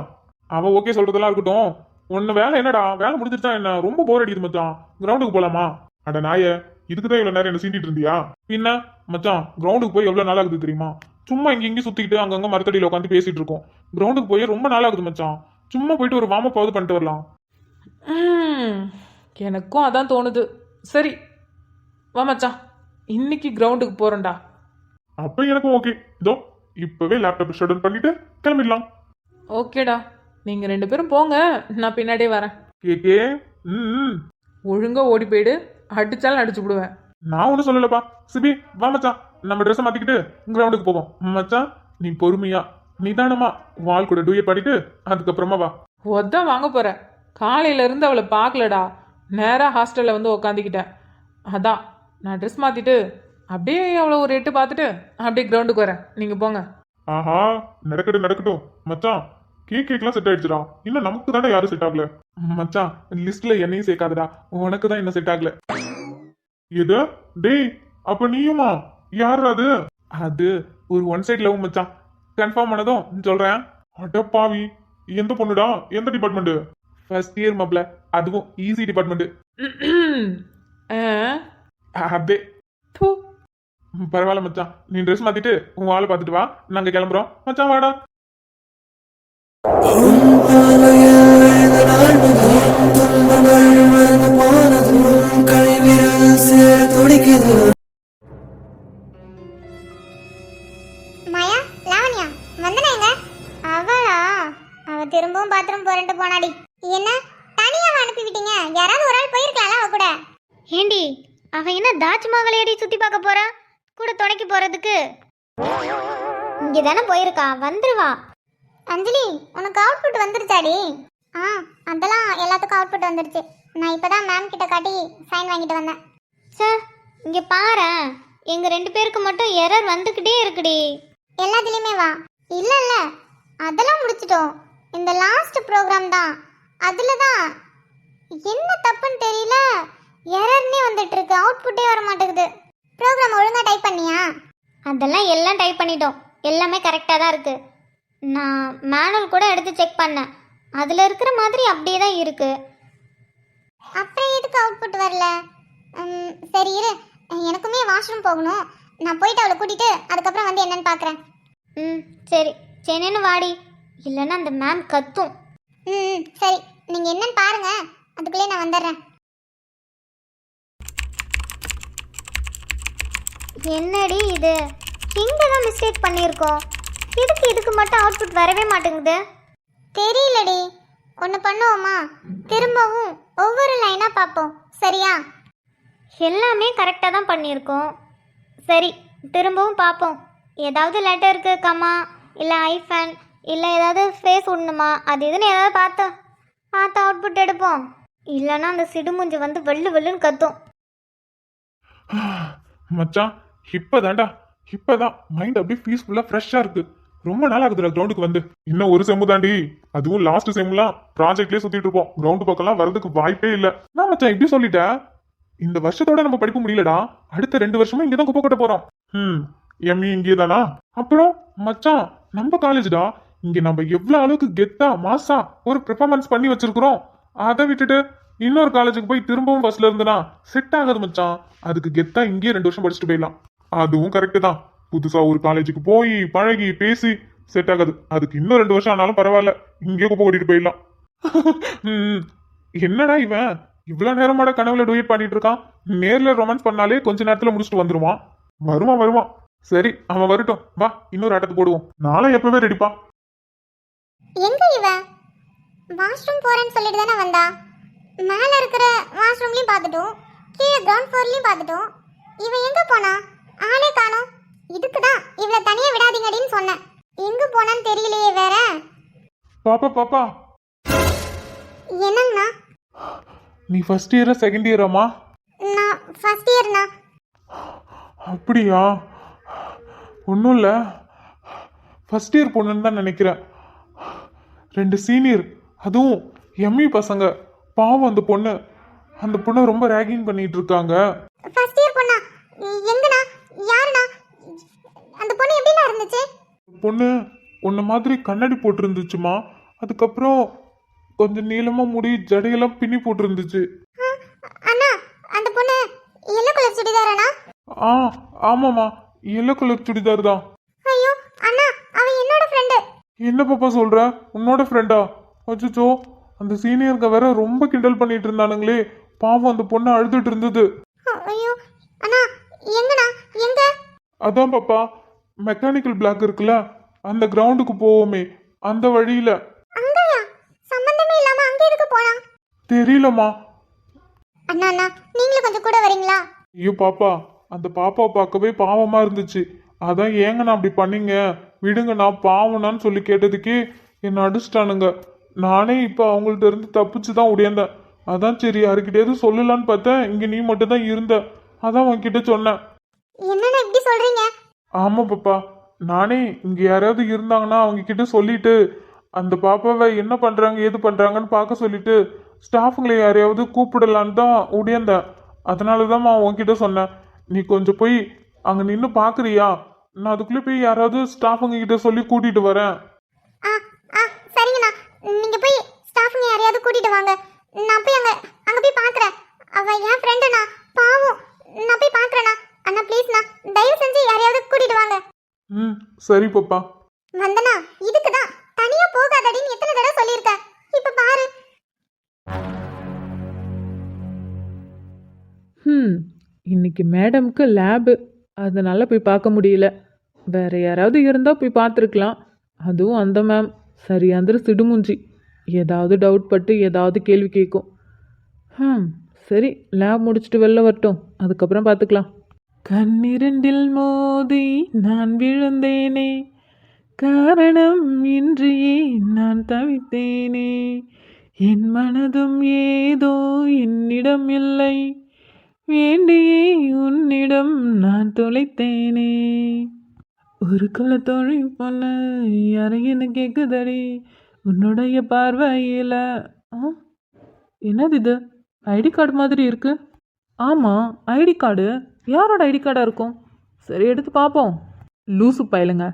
அவ ஓகே சொல்றதெல்லாம் இருக்கட்டும். உன்ன வேலை என்னடா, வேலை முடிஞ்சிருச்சா என்ன? ரொம்ப போர் அடிக்குது மச்சான், கிரவுண்டுக்கு போலாமா? அட நாய, இதுக்குதான் இவ்வளவு நேரம் என்ன சீண்டிட்டு இருந்தியா? பின்ன மச்சான், கிரவுண்டுக்கு போய் எவ்வளவு நாள் ஆகுது தெரியுமா? சும்மா இங்க சுத்திக்கிட்டு அங்கங்க மரத்தடியில உட்காந்து பேசிட்டு இருக்கோம். கிரவுண்டுக்கு போய் ரொம்ப நாள் ஆகுது மச்சான். சும்மா போயிட்டு ஒரு வார்ம் அப் பண்ணிட்டு வரலாம். எனக்கும் அதான் தோணுது. சரி வா மச்சான், இன்னைக்கு கிரவுண்டுக்கு போறேன்டா. அப்ப எனக்கும் ஓகே. இதோ இப்பவே லேப்டாப் ஷட் டவுன் பண்ணிட்டு கிளம்பிடலாம். ஓகேடா, நீங்க 2 பேரும் போங்க, நான் பின்னாடியே வரேன். கேக்கே. ம் ஒழுங்கா ஓடி போயிடு, அடிச்சாலும் அடிச்சு விடுவேன். நான் ஒன்றும் சொல்லலப்பா. சிபி வா மச்சான், நம்ம ட்ரெஸ்ஸை மாத்திக்கிட்டு கிரவுண்டுக்கு போவோம். மச்சான் நீ பொறுமையா நிதானமா வால் கூட டூயட் பாடிட்டு அதுக்கப்புறமா வா. ஒதான் வாங்க போறேன். காலையில இருந்து அவளை பார்க்கலடா, நேரா ஹாஸ்டல்ல வந்து உக்காந்துக்கிட்டேன். அதான் நான் ட்ரெஸ் மாத்திட்டு அப்படியே அவளை ஒரு எட்டு பார்த்துட்டு அப்படியே கிரவுண்டுக்கு வரேன். நீங்க போங்க. ஆஹா, நடக்கட்டும் நடக்கட்டும் மச்சான். கேக்கெல்லாம் செட் ஆயிடுச்சுடா. இன்னும் நமக்கு தானே யாரும் செட் ஆகல. மச்சான் லிஸ்ட்ல என்னையும் சேர்க்காதடா, உனக்கு தான் இன்னும் செட் ஆகல. எது? டேய் அப்ப நீயுமா? யார் அது? அது ஒரு ஒன் சைட் லவ் மச்சான். கன்ஃபார்ம் பண்ணதும் சொல்றேன். அட பாவி, எந்த பொண்ணுடா? எந்த டிபார்ட்மெண்ட்? ஃபர்ஸ்ட் இயர் மப்ல, அதுவும் ஈஸி டிபார்ட்மெண்ட். அதே. தூ. பரவாயில்ல மச்சான், நீ ட்ரெஸ் மாத்திட்டு உன் ஆளை பார்த்துட்டு வா, நாங்க கிளம்புறோம். மச்சான் வாடா. மாயா, லாவண்யா வந்தனாங்க. அவளா? அவ திரும்பவும் பாத்ரூம் போறேன்ட்டு போனாடி. என்ன தனியாவ அனுப்பி விட்டீங்க? யாராவது ஒரு ஆள் போயிருக்கலாம்ல அவ கூட. ஏண்டி, அவ என்ன தாஜ்மஹாலையடி சுத்தி பார்க்க போறா? கூட துணைக்கு போறதுக்கு இங்க தானே போயிருக்கா, வந்துருவா. அஞ்சலி, உனக்கு அவுட்புட் வந்துருச்சாடி? அதெல்லாம் எல்லாத்துக்கும் அவுட்புட் வந்துருச்சு. நான் இப்பதான் மேம் கிட்ட காட்டி சைன் வாங்கிட்டு வந்தேன். சார் இங்க பாரு, எங்க 2 பேருக்கு மட்டும் எரர் வந்துகிட்டே இருக்குடி. எல்லாத்துலயுமே வா. இல்ல இல்ல, அதெல்லாம் முடிச்சிட்டோம். இந்த லாஸ்ட் ப்ரோக்ராம் தான், அதுல தான் என்ன தப்புன்னு தெரியல, எரர்னே வந்துட்டு இருக்கு, அவுட்புட்டே வர மாட்டேங்குது. ப்ரோக்ராம் ஒழுங்கா டைப் பண்ணியா? அதெல்லாம் எல்லாம் டைப் பண்ணிட்டோம், எல்லாமே கரெக்டாக தான் இருக்கு. நான் மேனுவல் கூட எடுத்து செக் பண்ணேன், அதில் இருக்கிற மாதிரி அப்படியே தான் இருக்கு. அப்புறம் எதுக்கு அவுட்புட் வரல? சரி இரு, எனக்குமே வாஷ்ரூம் போகணும். நான் போயிட்டு அவளை கூட்டிட்டு அதுக்கப்புறம் வந்து என்னன்னு பார்க்குறேன். சரி சென்னைன்னு வாடி, இல்லைன்னா அந்த மேம் கத்தும். சரி, நீங்கள் என்னன்னு பாருங்க, அதுக்குள்ளே நான் வந்துடுறேன். என்னடி இது, இங்கே தான் மிஸ்டேக் பண்ணியிருக்கோம். இதுக்கு மட்டும் அவுட்புட் வரவே மாட்டேங்குது. தெரியலடி, ஒன்று பண்ணுவோமா? திரும்பவும் ஒவ்வொரு லைனாக பார்ப்போம், சரியா? எல்லாமே கரெக்டாக தான் பண்ணியிருக்கோம். சரி திரும்பவும் பார்ப்போம். ஏதாவது லெட்டருக்கு கமா இல்லை ஐஃபன் இல்லை ஏதாவது ஃபேஸ் விடணுமா, அது இதுன்னு ஏதாவது பார்த்து அவுட்புட் எடுப்போம். இல்லைன்னா அந்த சிடுமுஞ்சு வந்து வெள்ளுன்னு கத்தும். மச்சான் இப்பதான் மைண்ட் அப்படியே பீஸ்ஃபுல்லா ஃப்ரெஷ்ஷா இருக்கு. ரொம்ப நாள் ஆகுதுடா கிரவுண்டுக்கு வந்து. இன்னும் ஒரு செம்மு தாண்டி, அதுவும் லாஸ்ட் செம்லாம் ப்ராஜெக்ட்லயே சுத்திட்டு இருப்போம். கிரவுண்டு பக்கம்லாம் வரதுக்கு வாய்ப்பே இல்ல. நான் மச்சான் இப்படி சொல்லிட்டேன், இந்த வருஷத்தோட நம்ம படிப்பு முடியலடா, அடுத்த 2 வருஷமும் இங்கதான் குப்பை கொட்ட போறோம். எம்இ இங்கே தானா? அப்புறம் மச்சான் நம்ம காலேஜ்டா, இங்க நம்ம எவ்வளவு அளவுக்கு கெத்தா மாசா ஒரு பெர்ஃபார்மன்ஸ் பண்ணி வச்சிருக்கிறோம். அதை விட்டுட்டு இன்னொரு காலேஜுக்கு போய் திரும்பவும் ஃபர்ஸ்ட்ல இருந்துனா செட் ஆகாது மச்சான். அதுக்கு கெத்தா இங்கேயே 2 வருஷம் படிச்சுட்டு போயிடலாம். அதுவும் கரெக்டு தான். புதுசா ஒரு காலேஜுக்கு போய் பழகி பேசி செட் ஆகாது. அதுக்கு இன்னும் 2 வருஷம் ஆனாலும் பரவாயில்ல, இங்கே குப்பை கூட்டிட்டு போயிடலாம். ம், என்னடா இவன் இவ்வளவு நேரமாட கனவுல டூயட் பண்ணிட்டு இருக்கான். நேர்ல ரொமான்ஸ் பண்ணாலே கொஞ்ச நேரத்துல முடிச்சுட்டு வந்துருவான். வருவான் வருவான். சரி அவன் வரட்டும், வா இன்னொரு ஆட்டத்துக்கு போடுவோம். நாளை எப்பவே ரெடிப்பா. எங்க இவ வாஷ்ரூம் போறேன்னு சொல்லிட்டு தானே வந்தா. மேல இருக்கிற வாஷ்ரூம்லயும் பார்த்துட்டோம், கீழே கிரவுண்ட் ஃப்ளோர்லயும் பார்த்துட்டோம். இவ எங்க போனா? ஆளே காணோம். இதுக்கு தான் இவளை தனியா விடாதீங்கடின்னு சொன்னேன். எங்க போனான்னு தெரியலையே வேற. பாப்பா பாப்பா, என்னங்கண்ணா? நீ ஃபர்ஸ்ட் இயரா செகண்ட் இயராமா? நான் ஃபர்ஸ்ட் இயர்ண்ணா. அப்படியா? ஒன்றும் இல்லை, ஃபர்ஸ்ட் இயர் பொண்ணுன்னு தான் நினைக்கிறேன். 2 சீனியர், அதுவும் எம்இ பசங்க. பாவம் அந்த பொண்ணை ரொம்ப ரேகிங் பண்ணிட்டு இருக்காங்க. ஃபர்ஸ்ட் இயர் பொண்ணா? எங்கண்ணா? யாருண்ணா? அந்த பொண்ணு எப்படிண்ணா இருந்துச்சு? பொண்ணு உன்ன மாதிரி கண்ணாடி போட்டிருந்துச்சுமா. அதுக்கப்புறம் கொஞ்சம் நீளமா முடி, ஜடையெல்லாம் பின்னி போட்டிருந்துச்சு. அண்ணா அந்த பொண்ணு எல்லோ கலர் சுடிதாராண்ணா? ஆ ஆமாம்மா, எல்லோ கலர் சுடிதார் தான். ஐயோ அண்ணா, அவ என்னோட ஃப்ரெண்டு. என்ன பாப்பா சொல்ற? உன்னோட ஃப்ரெண்டா? அச்சோ, அந்த சீனியருங்க வேற ரொம்ப கிண்டல் பண்ணிட்டு இருந்தானுங்களே. பாவம் அந்த பொண்ணு அழுதுட்டு இருந்தது. ஐயோ அண்ணா, எங்கண்ணா? எங்க? அதான் பாப்பா, மெக்கானிக்கல் பிளாக் இருக்குல்ல, அந்த கிரவுண்டுக்கு போவோமே, அந்த வழியில. அங்கயா? சம்பந்தமே இல்லாம அங்க எதுக்கு போனா? தெரியலம்மா. அண்ணா அண்ணா, நீங்களும் கொஞ்சம் கூட வரீங்களா? ஐயோ பாப்பா, அந்த பாப்பாவை பார்க்கவே பாவமா இருந்துச்சு. அதான் ஏங்க நான் அப்படி பண்ணீங்க, விடுங்க நான் பாவனான்னு சொல்லி கேட்டதுக்கே என்னை அடிச்சிட்டானுங்க. நானே இப்போ அவங்கள்ட்ட இருந்து தப்பிச்சு தான் உடையந்தேன். அதான் சரி யாருக்கிட்டேயாவது சொல்லலான்னு பார்த்தேன், இங்கே நீ மட்டும் தான் இருந்த. அதான் உன்கிட்ட சொன்னேன். என்னண்ணா இப்படி சொல்றீங்க? ஆமா பாப்பா, நானே இங்கே யாராவது இருந்தாங்கன்னா அவங்க கிட்ட சொல்லிட்டு அந்த பாப்பாவை என்ன பண்றாங்க ஏது பண்றாங்கன்னு பார்க்க சொல்லிட்டு ஸ்டாஃபுங்களை யாரையாவது கூப்பிடலான்னு தான் உடையந்தேன். அதனால தான் நான் உன்கிட்ட சொன்னேன். நீ கொஞ்சம் போய் அங்கே நின்று பார்க்குறியா? நான் அதுக்குள்ளே போய் யாராவது ஸ்டாஃபுங்க கிட்ட சொல்லி கூட்டிட்டு வரேன். ஆ ஆ சரிங்கண்ணா, நீங்க போய் ஸ்டாஃப்ங்க யாரையாவது கூட்டிட்டு வாங்க. நான் போய் அங்க போய் பார்க்கறேன். அவ என் ஃப்ரெண்டுண்ணா, பாவம். நான் போய் பார்க்கறேண்ணா. அண்ணா ப்ளீஸ்ண்ணா, தயவு செஞ்சு யாரையாவது கூட்டிட்டு வாங்க. ம் சரி பாப்பா. வந்தனா இதுக்கு தான் தனியா போகாதடின்னு எத்தனை தடவை சொல்லியிருக்கேன். இப்ப பாரு. இன்னைக்கு மேடம்க்கு லேபு, அதனால போய் பார்க்க முடியல. வேற யாராவது இருந்தால் போய் பார்த்துருக்கலாம். அதுவும் அந்த மேம் சரியாந்திர சிடுமுஞ்சி, ஏதாவது டவுட் பட்டு ஏதாவது கேள்வி கேட்கும். சரி, லேப் முடிச்சுட்டு வெளில வரட்டும், அதுக்கப்புறம் பார்த்துக்கலாம். கண்ணிரண்டில் மோதி நான் விழுந்தேனே, காரணம் இன்றியே நான் தவித்தேனே, என் மனதும் ஏதோ என்னிடம் இல்லை, வேண்டியே உன்னிடம் நான் தொலைத்தேனே. ஒரு குலத்தோழி பொண்ண யாரைன்னு கேட்குதடி உன்னுடைய பார்வையில். என்னது இது? ஐடி கார்டு மாதிரி இருக்கு. ஆமாம், ஐடி கார்டு. யாரோட ஐடி கார்டாக இருக்கும்? சரி எடுத்து பார்ப்போம். லூசு பயலுங்க,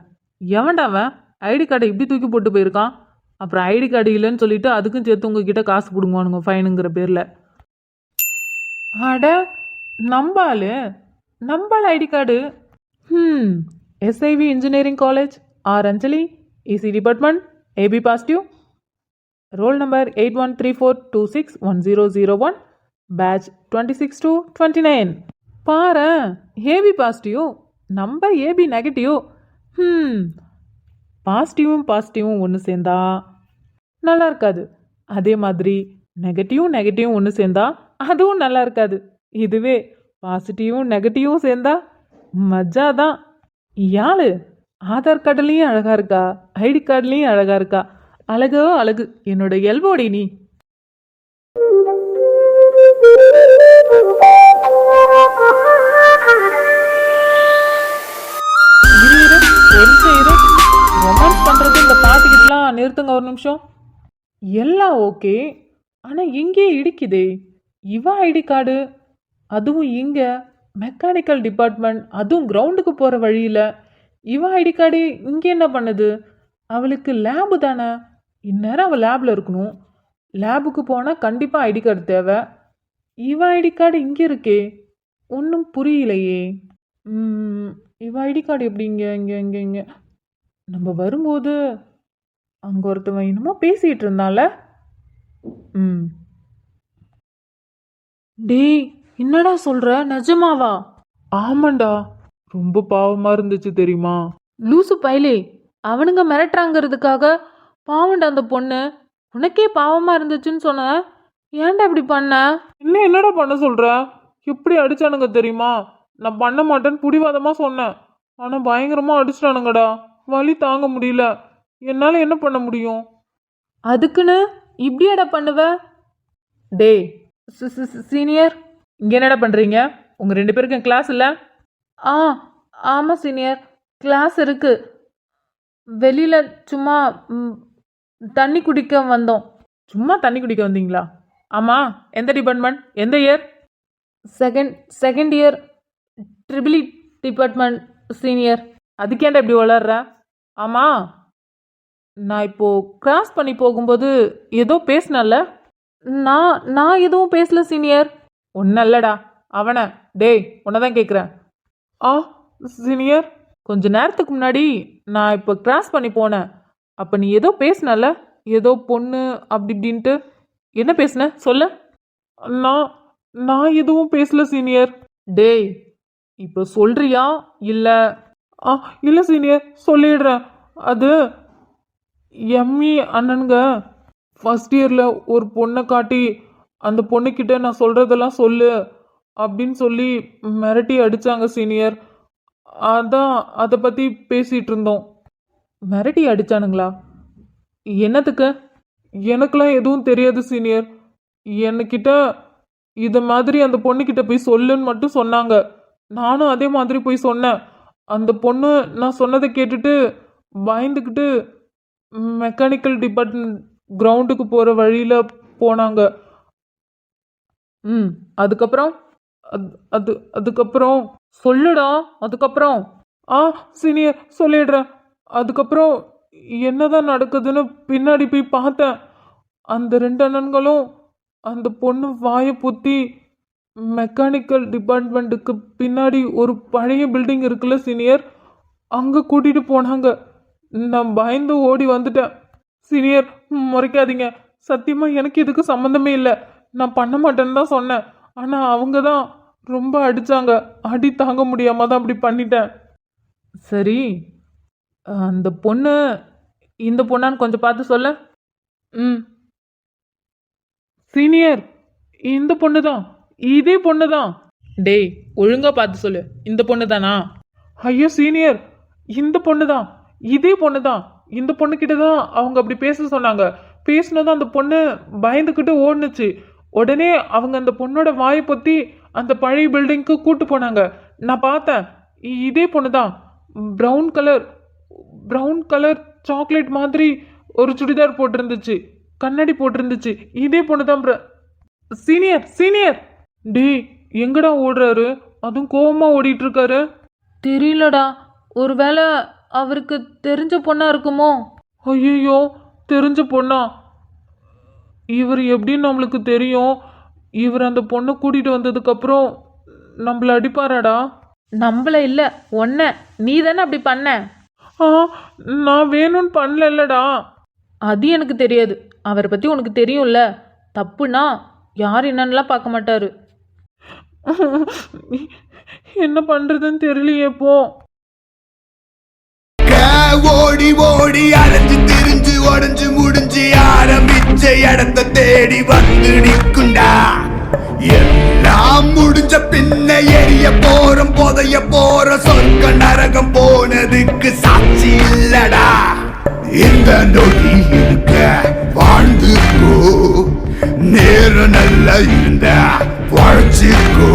எவன்டாவன் ஐடி கார்டை இப்படி தூக்கி போட்டு போயிருக்கான்? அப்புறம் ஐடி கார்டு இல்லைன்னு சொல்லிட்டு அதுக்கும் சேர்த்து உங்ககிட்ட காசு பிடுங்குவானுங்க ஃபைனுங்கிற பேரில். அட நம்பால் ID card. SIV engineering college, R Anjali, EC department, AB positive, roll number 8134261001, batch 26 to 29. பாரு, AB positive, number AB negative. பாசிட்டிவும் ஒன்று சேர்ந்தா நல்லா இருக்காது. அதே மாதிரி நெகட்டிவும் ஒன்று சேர்ந்தா அதுவும் நல்லா இருக்காது. இதுவே பாசிட்டிவும் நெகட்டிவும் சேர்ந்தா மஜா தான். யாழ் ஆதார் கார்டுலேயும் அழகா இருக்கா, ஐடி கார்டுலேயும் அழகா இருக்கா. அழகோ அழகு, என்னோட எல்போடி நீ. ரொமான்ஸ் பண்றது இந்த பாட்டுக்கிட்டலாம் நிறுத்துங்க ஒரு நிமிஷம். எல்லாம் ஓகே, ஆனால் எங்கே இடிக்குதே? இவ ஐடி கார்டு, அதுவும் இங்கே மெக்கானிக்கல் டிபார்ட்மெண்ட், அதுவும் கிரவுண்டுக்கு போகிற வழியில். இவ ஐடி கார்டு இங்கே என்ன பண்ணுது? அவளுக்கு லேபு தானே, இந்நேரம் அவள் லேபில் இருக்கணும். லேபுக்கு போனால் கண்டிப்பாக ஐடி கார்டு தேவை. இவ ஐடி கார்டு இங்கே இருக்கே, ஒன்றும் புரியலையே. இவ ஐடி கார்டு எப்படி இங்கே நம்ம வரும்போது அங்கே ஒருத்தவன் என்னமோ பேசிகிட்டு இருந்தால. ம். டேய், என்னடா சொல்ற, நிஜமாவா? ஆமாண்டா, ரொம்ப பாவமா இருந்துச்சு தெரியுமா? லூசு பயலே, அவனுங்க மிரட்டுறாங்கிறதுக்காக பாவண்டா அந்த பொண்ணு. உனக்கே பாவமா இருந்துச்சுன்னு சொன்ன, ஏன்டா இப்படி பண்ண? என்னடா பண்ண சொல்ற? எப்படி அடிச்சானுங்க தெரியுமா? நான் பண்ண மாட்டேன்னு புடிவாதமா சொன்னேன். ஆனா பயங்கரமா அடிச்சிட்டானுங்கடா. வலி தாங்க முடியல. என்னால என்ன பண்ண முடியும்? அதுக்குன்னு இப்படியாடா பண்ணுவ? டேய் சீனியர், இங்க என்னடா பண்றீங்க? உங்க 2 பேருக்கும் கிளாஸ் இல்ல? ஆ ஆமா சீனியர், கிளாஸ் இருக்கு. வெளியில சும்மா தண்ணி குடிக்க வந்தோம். சும்மா தண்ணி குடிக்க வந்தீங்களா? ஆமா, எந்த டிபார்ட்மெண்ட், எந்த year? Second year, triple department senior. அதுக்கேண்டா இப்படி வளர்ற? ஆமா, நான் இப்போ கிராஸ் பண்ணி போகும்போது ஏதோ பேசினல்ல. நான் எதுவும் பேசல சீனியர். ஒன்னும் இல்லடா, அவனை. டேய், உன்னதான் கேட்குறேன். ஆ சீனியர், கொஞ்ச நேரத்துக்கு முன்னாடி நான் இப்போ கிராஸ் பண்ணி போனேன். அப்போ நீ ஏதோ பேசினல்ல, ஏதோ பொண்ணு அப்படி இப்படின்ட்டு. என்ன பேசுன சொல்லு. நான் எதுவும் பேசல சீனியர். டேய், இப்போ சொல்றியா இல்லை? இல்லை சீனியர், சொல்லிடுறேன். அது எம்மி அண்ணனுங்க ஃபர்ஸ்ட் இயரில் ஒரு பொண்ணை காட்டி அந்த பொண்ணுக்கிட்ட நான் சொல்கிறதெல்லாம் சொல்லு அப்படின்னு சொல்லி மிரட்டி அடித்தாங்க சீனியர். அதான் அதை பற்றி பேசிகிட்டு இருந்தோம். மிரட்டி அடித்தானுங்களா? என்னத்துக்கு? எனக்கெல்லாம் எதுவும் தெரியாது சீனியர். என்கிட்ட இதை மாதிரி அந்த பொண்ணுக்கிட்ட போய் சொல்லுன்னு மட்டும் சொன்னாங்க. நானும் அதே மாதிரி போய் சொன்னேன். அந்த பொண்ணு நான் சொன்னதை கேட்டுட்டு பயந்துக்கிட்டு மெக்கானிக்கல் டிபார்ட்மெண்ட் கிரவுண்டுக்கு போகிற வழியில் போனாங்க. அதுக்கப்புறம் அதுக்கப்புறம் சொல்லுடா. அதுக்கப்புறம் சீனியர் சொல்லிடுறேன். அதுக்கப்புறம் என்னதான் நடக்குதுன்னு பின்னாடி போய் பார்த்தேன். அந்த 2 அண்ணன்களும் அந்த பொண்ணு வாயை புத்தி மெக்கானிக்கல் டிபார்ட்மெண்ட்டுக்கு பின்னாடி ஒரு பழைய பில்டிங் இருக்குல்ல சீனியர், அங்கே கூட்டிகிட்டு போனாங்க. நான் பயந்து ஓடி வந்துட்டேன். சீனியர், முறைக்காதீங்க. சத்தியமாக எனக்கு இதுக்கு சம்மந்தமே இல்லை. நான் பண்ண மாட்டேன்னு தான் சொன்னேன். ஆனால் அவங்க தான் ரொம்ப அடித்தாங்க. அடி தாங்க முடியாமல் தான் அப்படி பண்ணிட்டேன். சரி, அந்த பொண்ணு இந்த பொண்ணான்னு கொஞ்சம் பார்த்து சொல்ல. சீனியர், இந்த பொண்ணு தான், இதே பொண்ணு தான். டேய், ஒழுங்கா பார்த்து சொல்லு. இந்த பொண்ணு தானா? ஐயோ சீனியர், இந்த பொண்ணு தான், இதே பொண்ணு தான். இந்த பொண்ணுக்கிட்ட தான் அவங்க அப்படி பேச சொன்னாங்க. பேசினதும் அந்த பொண்ணு பயந்துக்கிட்டு ஓடுனுச்சு. உடனே அவங்க அந்த பொண்ணோட வாயை பொத்தி அந்த பழைய பில்டிங்க்கு கூட்டு போனாங்க. நான் பார்த்தேன். இதே பொண்ணு தான். ப்ரௌன் கலர் சாக்லேட் மாதிரி ஒரு சுடிதார் போட்டிருந்துச்சு, கண்ணாடி போட்டிருந்துச்சு. இதே பொண்ணு தான். சீனியர், டேய் எங்கடா ஓடுறாரு? அதுவும் கோவமா ஓடிட்டு இருக்காரு. தெரியலடா, ஒருவேளை அவருக்கு தெரிஞ்ச பொண்ணா இருக்குமோ? ஐயோ, தெரிஞ்ச பொண்ணா? இவர் எப்படின்னு நம்மளுக்கு தெரியும்? இவர் அந்த பொண்ணை கூட்டிட்டு வந்ததுக்கு அப்புறம் நம்மள அடிப்பாராடா? நம்மள இல்ல, ஒன்ன. நீ தானே அப்படி பண்ண? நான் வேணும்னு பண்ணலடா. அது எனக்கு தெரியாது. அவரை பத்தி உனக்கு தெரியும்ல. தப்புனா யார் என்னன்னுலாம் பார்க்க மாட்டாரு. என்ன பண்றதுன்னு தெரியலையே. போ. ஓடி ஓடி அலைஞ்சு திரிஞ்சு உடஞ்சு முடிஞ்சு ஆரம்பிச்ச இடத்த தேடி வந்து நிற்குண்டா. எல்லாம் முடிஞ்ச பின்ன எரிய போறோம், புதைய போற சொர்க்க நரகம் போனதுக்கு சாட்சி இல்லடா. இந்த நொடி இருக்க வாழ்ந்துக்கோ, நேரம் நல்லா இருந்த வாழ்ச்சிக்கோ.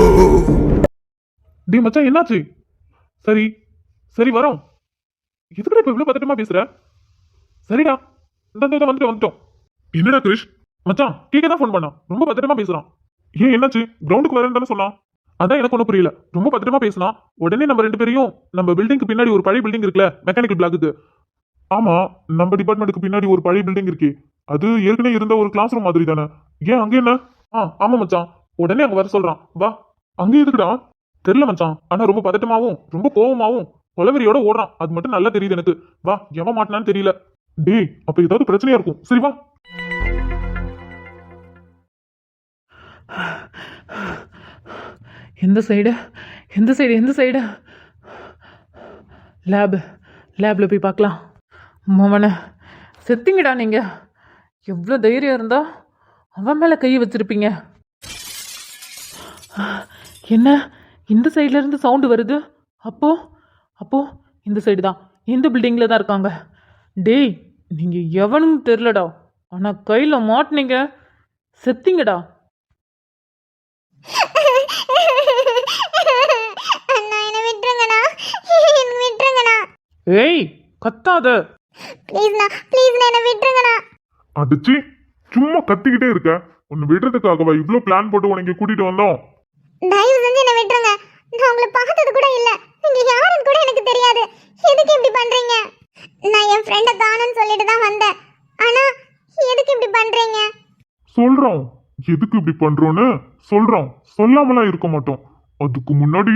டி மச்சான், என்னாச்சு? சரி வரோம். எதுக்குடா இப்ப இவ்வளவு பதட்டமா பேசுற? சரிடா, வந்துட்டோம். என்னடா கிரிஷ் மச்சான், கேட்க தான் ஃபோன் பண்ணான். ரொம்ப பதட்டமா பேசுறான். ஏன், என்னாச்சு? கிரவுண்டுக்கு வரேன்னு தானே சொன்னான். அதான் எனக்கு ஒன்றும் புரியல. ரொம்ப பதட்டமா பேசினா. உடனே நம்ம 2 பேரையும் நம்ம பில்டிங்க்கு பின்னாடி ஒரு பழைய பில்டிங் இருக்குல்ல, மெக்கானிக்கல் பிளாக்குக்கு. ஆமா, நம்ம டிபார்ட்மெண்ட்டுக்கு பின்னாடி ஒரு பழைய பில்டிங் இருக்கு. அது ஏற்கனவே இருந்த ஒரு கிளாஸ் ரூம் மாதிரி தானே. ஏன் அங்க என்ன? ஆமா மச்சான், உடனே அங்க வர சொல்றான். வா. அங்க எதுக்குடா? தெரியல மச்சான், ஆனா ரொம்ப பதட்டமாவும் ரொம்ப கோவமாவும் கொலவெறியோட ஓடுறான். அது மட்டும் நல்லா தெரியுது எனக்கு. வா, எவன் மாட்டினான்னு தெரியல. டேய், அப்ப ஏதாவது பிரச்சனையா இருக்கும். சரி வா. எந்த சைடு எந்த சைடு எந்த சைடு? லேபில் போய் பார்க்கலாம். மவனை செத்திங்கடா நீங்கள். எவ்வளோ தைரியம் இருந்தா அவன் மேலே கை வச்சிருப்பீங்க. என்ன இந்த சைட்ல இருந்து சவுண்டு வருது? அப்போ இந்த சைடு தான், இந்த பில்டிங்கில் தான் இருக்காங்க. டேய், நீங்கள் எவனும் தெரிலடா, ஆனால் கையில் மாட்டினீங்க, செத்திங்கடா. அண்ணா என்ன விட்டுருங்கண்ணா, என்ன விட்டுருங்கண்ணா, ஏய், கத்தாத. ப்ளீஸ்ண்ணா ப்ளீஸ்ண்ணா என்ன விட்டுருங்கண்ணா. அடிச்சு சும்மா கத்திக்கிட்டே இருக்க. உன்னை விடுறதுக்காகவா இவ்ளோ பிளான் போட்டு உனக்கு கூட்டிட்டு வந்தோம்? தயவு செஞ்சு என்ன விட்டுருங்க. நான் உங்களை பார்த்தது கூட இல்ல, நீங்க யாருன்னு கூட எனக்கு தெரியாது. எதுக்கு இப்படி பண்றீங்க? நான் என் ஃப்ரெண்ட காணோம்னு சொல்லிட்டு தான் வந்தேன். ஆனா எதுக்கு இப்படி பண்றீங்க? சொல்றோம் எதுக்கு இப்படி பண்றோன்னு சொல்றோம், சொல்லாமலாம் இருக்க மாட்டோம். அதுக்கு முன்னாடி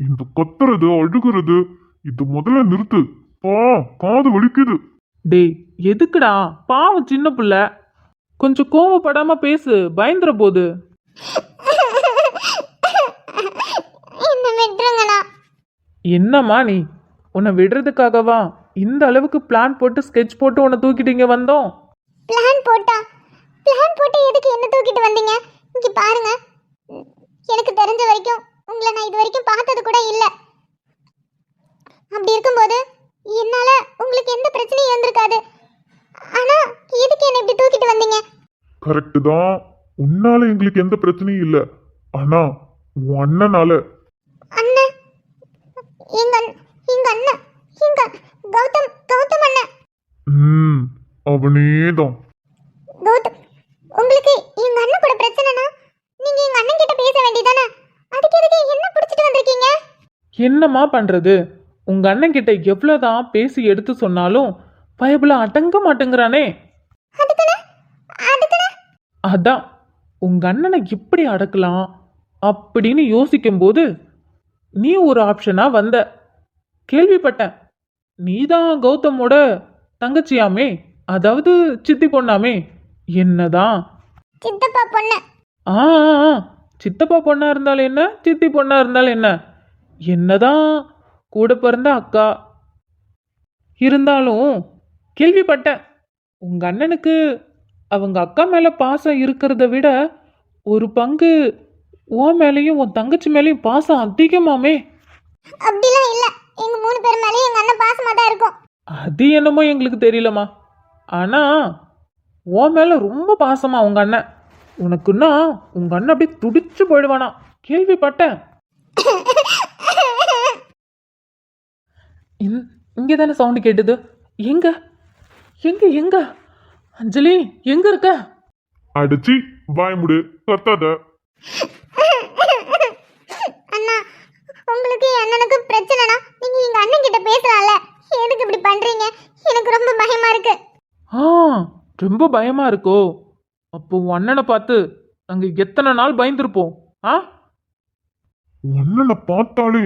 இந்த கத்துறது அழுகுறது இது முதல்ல நிறுத்து. காது வலிக்குது. டேய், எதுக்குடா? பாவம் சின்ன பிள்ளை, கொஞ்சம் கோவப்படாம பேசு, பயந்துற போது. என்ன விட்டுருங்கண்ணா. என்னம்மா நீ? உன்னை விடுறதுக்காகவா இந்த அளவுக்கு பிளான் போட்டு ஸ்கெட்ச் போட்டு உன்னை தூக்கிட்டீங்க வந்தோம்? பிளான் போட்டு எதுக்கு என்ன தூக்கிட்டு வந்தீங்க? இங்க பாருங்க, எனக்கு தெரிஞ்ச வரைக்கும் உங்களை நான் இது வரைக்கும் பார்த்தது கூட இல்ல. அப்படி இருக்கும்போது என்னால உங்களுக்கு எந்த பிரச்சனையும் இருந்திருக்காது. ஆனா எதுக்கு என்ன இப்படி தூக்கிட்டு வந்தீங்க? கரெக்டு தான், உன்னால எங்களுக்கு எந்த பிரச்சனையும் இல்ல. ஆனா உன் அண்ணனால. அண்ணன்? எங்க அண்ணன், எங்க கௌதம் அண்ணன். அவனேதான். கௌதம், உங்களுக்கு எங்க அண்ணன் கூட பிரச்சனைனா நீங்க எங்க அண்ணன் கிட்ட பேச வேண்டியதானே? அதுக்கு எதுக்கு என்ன பிடிச்சிட்டு வந்திருக்கீங்க? என்னம்மா பண்றது? உங்க அண்ணன் கிட்ட எவ்வளவுதான் பேசி எடுத்து சொன்னாலும் பயபுல அடங்க மாட்டேங்கிறானே. அதுக்குன்னு அதான் உங்க அண்ணனை எப்படி அடக்கலாம் அப்படின்னு யோசிக்கும் போது நீ ஒரு ஆப்ஷனா வந்த. கேள்விப்பட்டேன், நீதான் கௌதமோட தங்கச்சியாமே, அதாவது சித்தி பொண்ணாமே. என்னதான் சித்தப்பா பொண்ணு. ஆ ஆ, ஆ. சித்தப்பா பொண்ணா இருந்தாலும் என்ன, சித்தி பொண்ணா இருந்தாலும் என்ன, என்னதான் கூட பிறந்த அக்கா இருந்தாலும் கேள்விப்பட்டேன் உங்க அண்ணனுக்கு அவங்க அக்கா மேல பாசம் இருக்கிறத விட ஒரு பங்கு உன் மேலேயும் உன் தங்கச்சி மேலேயும் பாசம் அதிகமாமே. அப்படிலாம் இல்ல, எங்க 3 பேர் மேலயும் எங்க அண்ணன் பாசமா தான் இருக்கும். அது என்னமோ எங்களுக்கு தெரியலம்மா, ஆனா உன் மேல ரொம்ப பாசமா உங்க அண்ணன். உனக்குன்னா உங்க அண்ணன் அப்படியே துடிச்சு போயிடுவானா, கேள்விப்பட்டேன். இங்கே தானே சவுண்டு கேட்டுது. எங்க எங்க எங்க அஞ்சலி, எங்க இருக்க? அடிச்சு வாய் முடு, கத்தாத. அண்ணா, உங்களுக்கு அண்ணனுக்கு பிரச்சனைனா நீங்க எங்க அண்ணன் கிட்ட பேசலாம்ல, எதுக்கு இப்படி பண்றீங்க? எனக்கு ரொம்ப பயமா இருக்கு. ஆ, ரொம்ப பயமா இருக்கோ? அப்போ உன் அண்ணனை பார்த்து நாங்க எத்தனை நாள் பயந்துருப்போம். ஆ, அண்ணனை பார்த்தாலே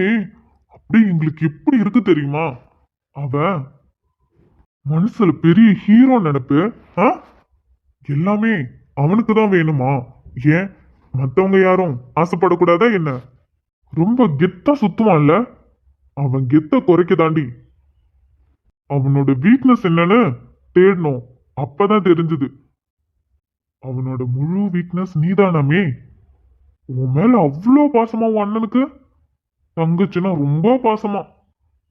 அப்படி எங்களுக்கு எப்படி இருக்கு தெரியுமா? அவன் மனசுல பெரிய ஹீரோ நினைப்பு. எல்லாமே அவனுக்கு தான் வேணுமா? ஏன் மத்தவங்க யாரும் ஆசைப்படக்கூடாதா என்ன? ரொம்ப கெத்தா சுத்துவான்ல, அவன் கெத்த குறைக்க தாண்டி அவனோட வீக்னஸ் என்னன்னு தேடணும். அப்பதான் தெரிஞ்சது அவனோட முழு வீக்னஸ் நீதானமே. உன் மேல அவ்வளோ பாசமா உன் அண்ணனுக்கு. தங்கச்சின்னா ரொம்ப பாசமா,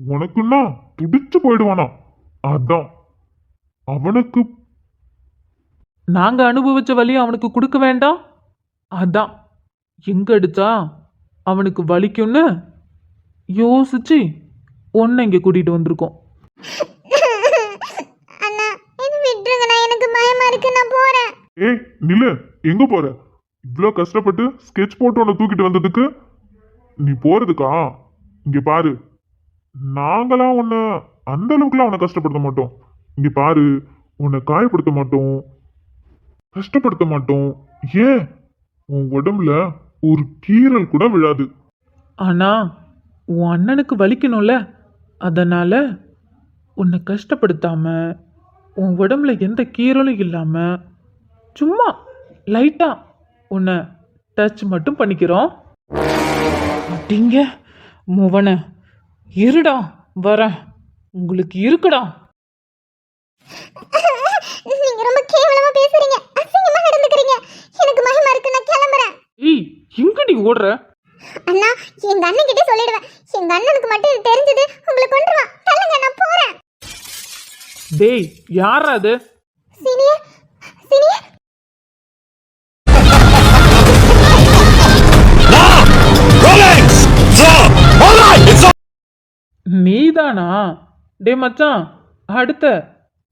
உனக்குன்னா துடிச்சு போயிடுவானா. அதான் அவனுக்கு நாங்க அனுபவிச்ச வலி அவனுக்கு கொடுக்க வேண்டாம். அதான் எங்க அடிச்சா அவனுக்கு வலிக்கும்னு யோசிச்சு உன்னை இங்க கூட்டிட்டு வந்திருக்கோம். அண்ணா என்ன விட்டுருங்கண்ணா, எனக்கு பயமா இருக்கு, நான் போறேன். ஏய் நில்லு, எங்க போற? இவ்வளோ கஷ்டப்பட்டு ஸ்கெட்ச் போட்டு உன்னை தூக்கிட்டு வந்ததுக்கு நீ போறதுக்கா? இங்க பாரு, நாங்களாம் உன்னை அந்த அளவுக்குலாம் உன்னை கஷ்டப்படுத்த மாட்டோம். இங்க பாரு, உன்னை காயப்படுத்த மாட்டோம், கஷ்டப்படுத்த மாட்டோம். ஏன் உன் உடம்புல ஒரு கீறல் கூட விழாது. ஆனா உன் அண்ணனுக்கு வலிக்கணும்ல, அதனால உன்னை கஷ்டப்படுத்தாம, உன் உடம்புல எந்த கீறலும் இல்லாம சும்மா லைட்டா உன்னை டச் மட்டும் பண்ணிக்கிறோம். அப்படிங்க முவன இருடா, வரேன், உங்களுக்கு இருக்குடா. நீங்க ரொம்ப கேவலமா பேசுறீங்க, அசிங்கமா நடந்துக்கிறீங்க. எனக்கு மகிமா இருக்கு, நான் கிளம்புறேன். ஏய், எங்கடி ஓடுற? அண்ணா, எங்க அண்ணன் கிட்ட சொல்லிடுவேன். எங்க அண்ணனுக்கு மட்டும் இது தெரிஞ்சது உங்களை கொன்றுவான். தள்ளுங்க, நான் போறேன். டேய், யாரா அது? Senior, senior. நீதானா? டே மச்சான், அடுத்த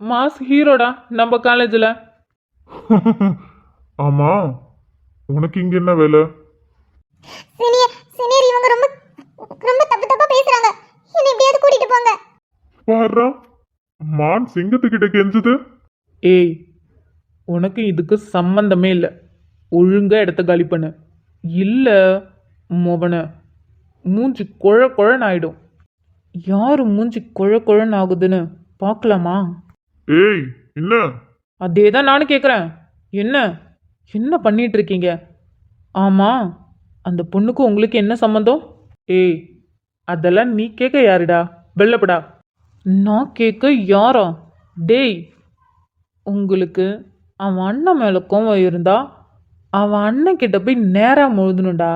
மாஸ் ஹீரோடா நம்ம காலேஜில். ஆமா, உனக்கு இங்க என்ன வேலை? சீனியர், சீனியர், இவங்க ரொம்ப ரொம்ப தப்பு தப்பா பேசுறாங்க. என்னை எப்படியாவது கூட்டிட்டு போங்க. பாரு, மான் சிங்கத்துக்கிட்ட கெஞ்சுது. ஏய், உனக்கு இதுக்கு சம்பந்தமே இல்லை. ஒழுங்கா இடத்த காலி பண்ணு. இல்லை மோவன மூஞ்சி குழ குழன்னு ஆயிடும். யாரு மூஞ்சி குழ குழன்னு ஆகுதுன்னு பார்க்கலாமா? ஏய், என்ன? அதே தான் நானும் கேட்குறேன். என்ன என்ன பண்ணிட்டு இருக்கீங்க? ஆமாம், அந்த பொண்ணுக்கு உங்களுக்கு என்ன சம்மந்தம்? ஏய், அதெல்லாம் நீ கேட்க யாருடா? வெள்ளப்படா. நான் கேட்க யாரா? டேய், உங்களுக்கு அவன் அண்ணன் மேலே கோவம் இருந்தா அவன் அண்ணன் கிட்ட போய் நேராக முழுதணும்டா.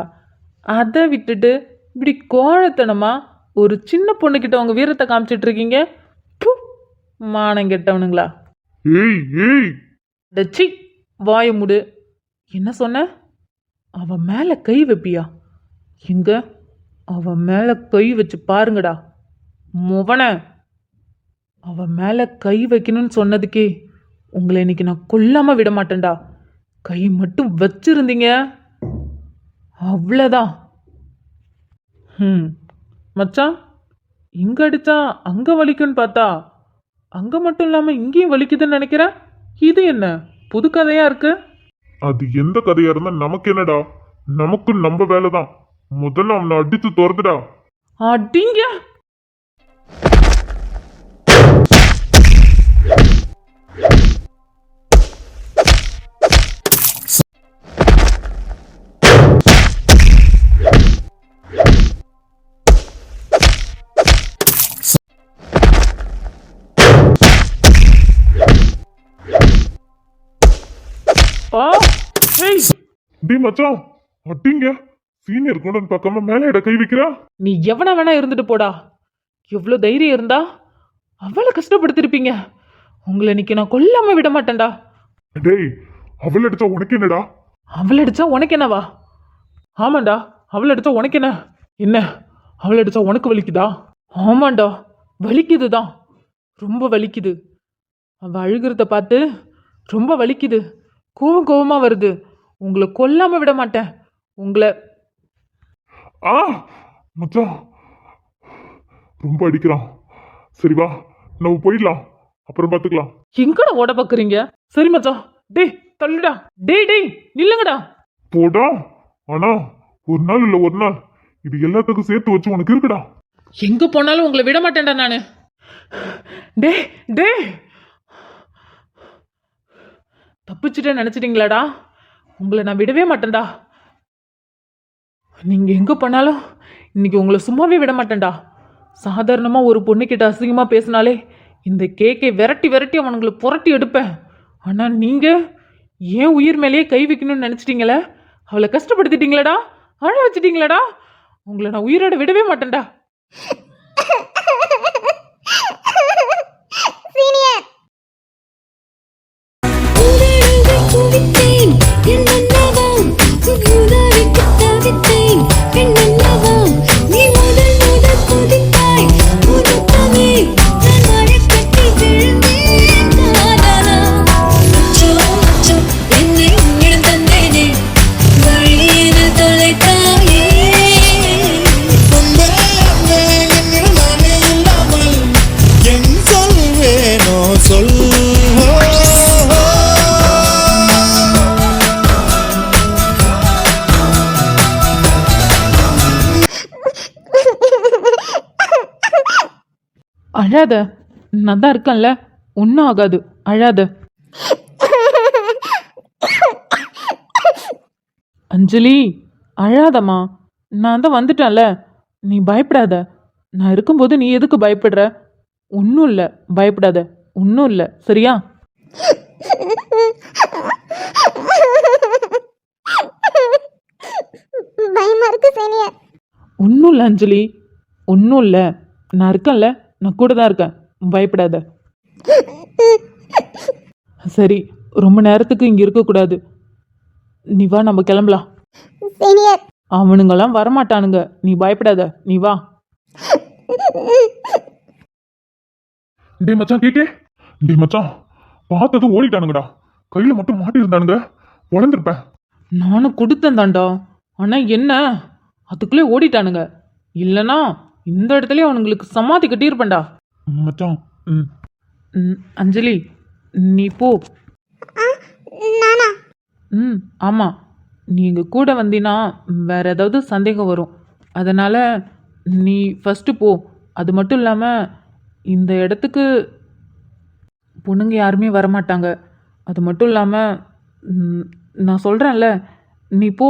அதை விட்டுட்டு இப்படி கோழத்தனமா ஒரு சின்ன பொண்ணுக்கிட்ட உங்கள் வீரத்தை காமிச்சிட்டு இருக்கீங்க. ப்பு, மானம் கெட்டவனுங்களா. ஏய் ஏய், டச்சி, வாய முடு. என்ன சொன்ன? அவன் மேலே கை வைப்பியா? எங்க அவன் மேலே கை வச்சு பாருங்கடா முவன. அவன் மேலே கை வைக்கணும்னு சொன்னதுக்கே உங்களை இன்னைக்கு நான் கொல்லாம விட மாட்டேன்டா. கை மட்டும் வச்சிருந்தீங்க அவ்வளோதான். மச்சான், இங்க அடிச்சா அங்க வலிக்குன்னு பார்த்தா அங்க மட்டும் இல்லாம இங்கேயும் வலிக்குதுன்னு நினைக்கிறேன். இது என்ன புது கதையா இருக்கு? அது எந்த கதையா இருந்தா நமக்கு என்னடா? நமக்கு நம்ம வேலைதான். முதல்ல அவனை அடிச்சு துரத்துடா. அடிங்க. டேய் மச்சான், அடிங்க. சீனியர் கூட பார்க்காம மேலே இட கை வைக்கிறா. நீ எவனா வேணா இருந்துட்டு போடா. எவ்வளோ தைரியம் இருந்தா அவளை கஷ்டப்படுத்திருப்பீங்க. உங்களை இன்னைக்கு நான் கொல்லாம விட மாட்டேன்டா. டேய், அவள் அடிச்சா உனக்கு என்னடா? அவளை அடிச்சா உனக்கு என்னவா? ஆமாண்டா, அவளை அடிச்சா உனக்கு என்ன? என்ன அவளை அடிச்சா உனக்கு வலிக்குதா? ஆமாண்டா, வலிக்குது தான், ரொம்ப வலிக்குது. அவள் அழுகிறத பார்த்து ரொம்ப வலிக்குது. கோவம் கோவமா வருது. உங்களை கொல்லாம விட மாட்டேன். உங்களை ஆ மச்சான், ரொம்ப அடிக்கிறான். சரி வா, நம்ம போயிடலாம், அப்புறம் பார்த்துக்கலாம். எங்கடா ஓட பாக்குறீங்க? சரி மச்சான், டேய் தள்ளுடா. டேய் டேய் நில்லுங்கடா. போடா. ஆனா ஒரு நாள் இல்ல ஒரு நாள் இது எல்லாத்துக்கும் சேர்த்து வச்சு உனக்கு இருக்குடா. எங்க போனாலும் உங்களை விட மாட்டேன்டா நானு. டே டே தப்பிச்சுட்டே நினைச்சிட்டீங்களாடா? உங்களை நான் விடவே மாட்டேன்டா. நீங்க எங்க போனாலும் இன்னைக்கு உங்களை சும்மாவே விட மாட்டேன்டா. சாதாரணமா ஒரு பொண்ணுக்கிட்ட அசிங்கமா பேசினாலே இந்த கேக்கை விரட்டி விரட்டி அவனுங்களை புரட்டி எடுப்பேன். ஆனா நீங்க ஏன் உயிர் மேலேயே கை வைக்கணும்னு நினைச்சிட்டீங்களே? அவளை கஷ்டப்படுத்திட்டீங்களடா, அழ வச்சிட்டீங்களடா. உங்களை நான் உயிரோட விடவே மாட்டேன்டா. சீனியர், அழாத, நான் தான் இருக்கேன்ல, ஒன்றும் ஆகாது, அழாத. அஞ்சலி, அழாதம்மா, நான் தான் வந்துட்டேன்ல, நீ பயப்படாத. நான் இருக்கும்போது நீ எதுக்கு பயப்படுற? ஒன்றும் இல்லை, பயப்படாத, ஒன்றும் இல்லை, சரியா? பயமா இருக்கு சீனியர். ஒன்றும் இல்லை அஞ்சலி, ஒன்றும் இல்லை, நான் இருக்கேன்ல, நான் கூட தான் இருக்கேன், பயப்படாத. சரி, ரொம்ப நேரத்துக்கு இங்கே இருக்கக்கூடாது, நீ வா, நம்ம கிளம்பலாம். சீனியர். அவனுங்கெல்லாம் வரமாட்டானுங்க, நீ பயப்படாத, நீ வா. டேய் மச்சான் கேக்கே, டேய் மச்சான் பார்த்ததும் ஓடிட்டானுங்கடா. கையில மட்டும் மாட்டி இருந்தானுங்க, உடந்திருப்பேன். நானும் கொடுத்தேன் தாண்டா, ஆனால் என்ன, அதுக்குள்ளே ஓடிட்டானுங்க. இல்லைனா இந்த இடத்துலயே அவனுங்களுக்கு சமாதி கட்டியிருப்பேன்டா. மச்சான் ம் அஞ்சலி, நீ போ. நானா? ஆமாம், நீ எங்கள் கூட வந்தீன்னா வேற ஏதாவது சந்தேகம் வரும், அதனால் நீ ஃபஸ்ட்டு போ. அது மட்டும் இல்லாமல் இந்த இடத்துக்கு பொண்ணுங்க யாருமே வரமாட்டாங்க. அது மட்டும் இல்லாமல் நான் சொல்கிறேன்ல, நீ போ.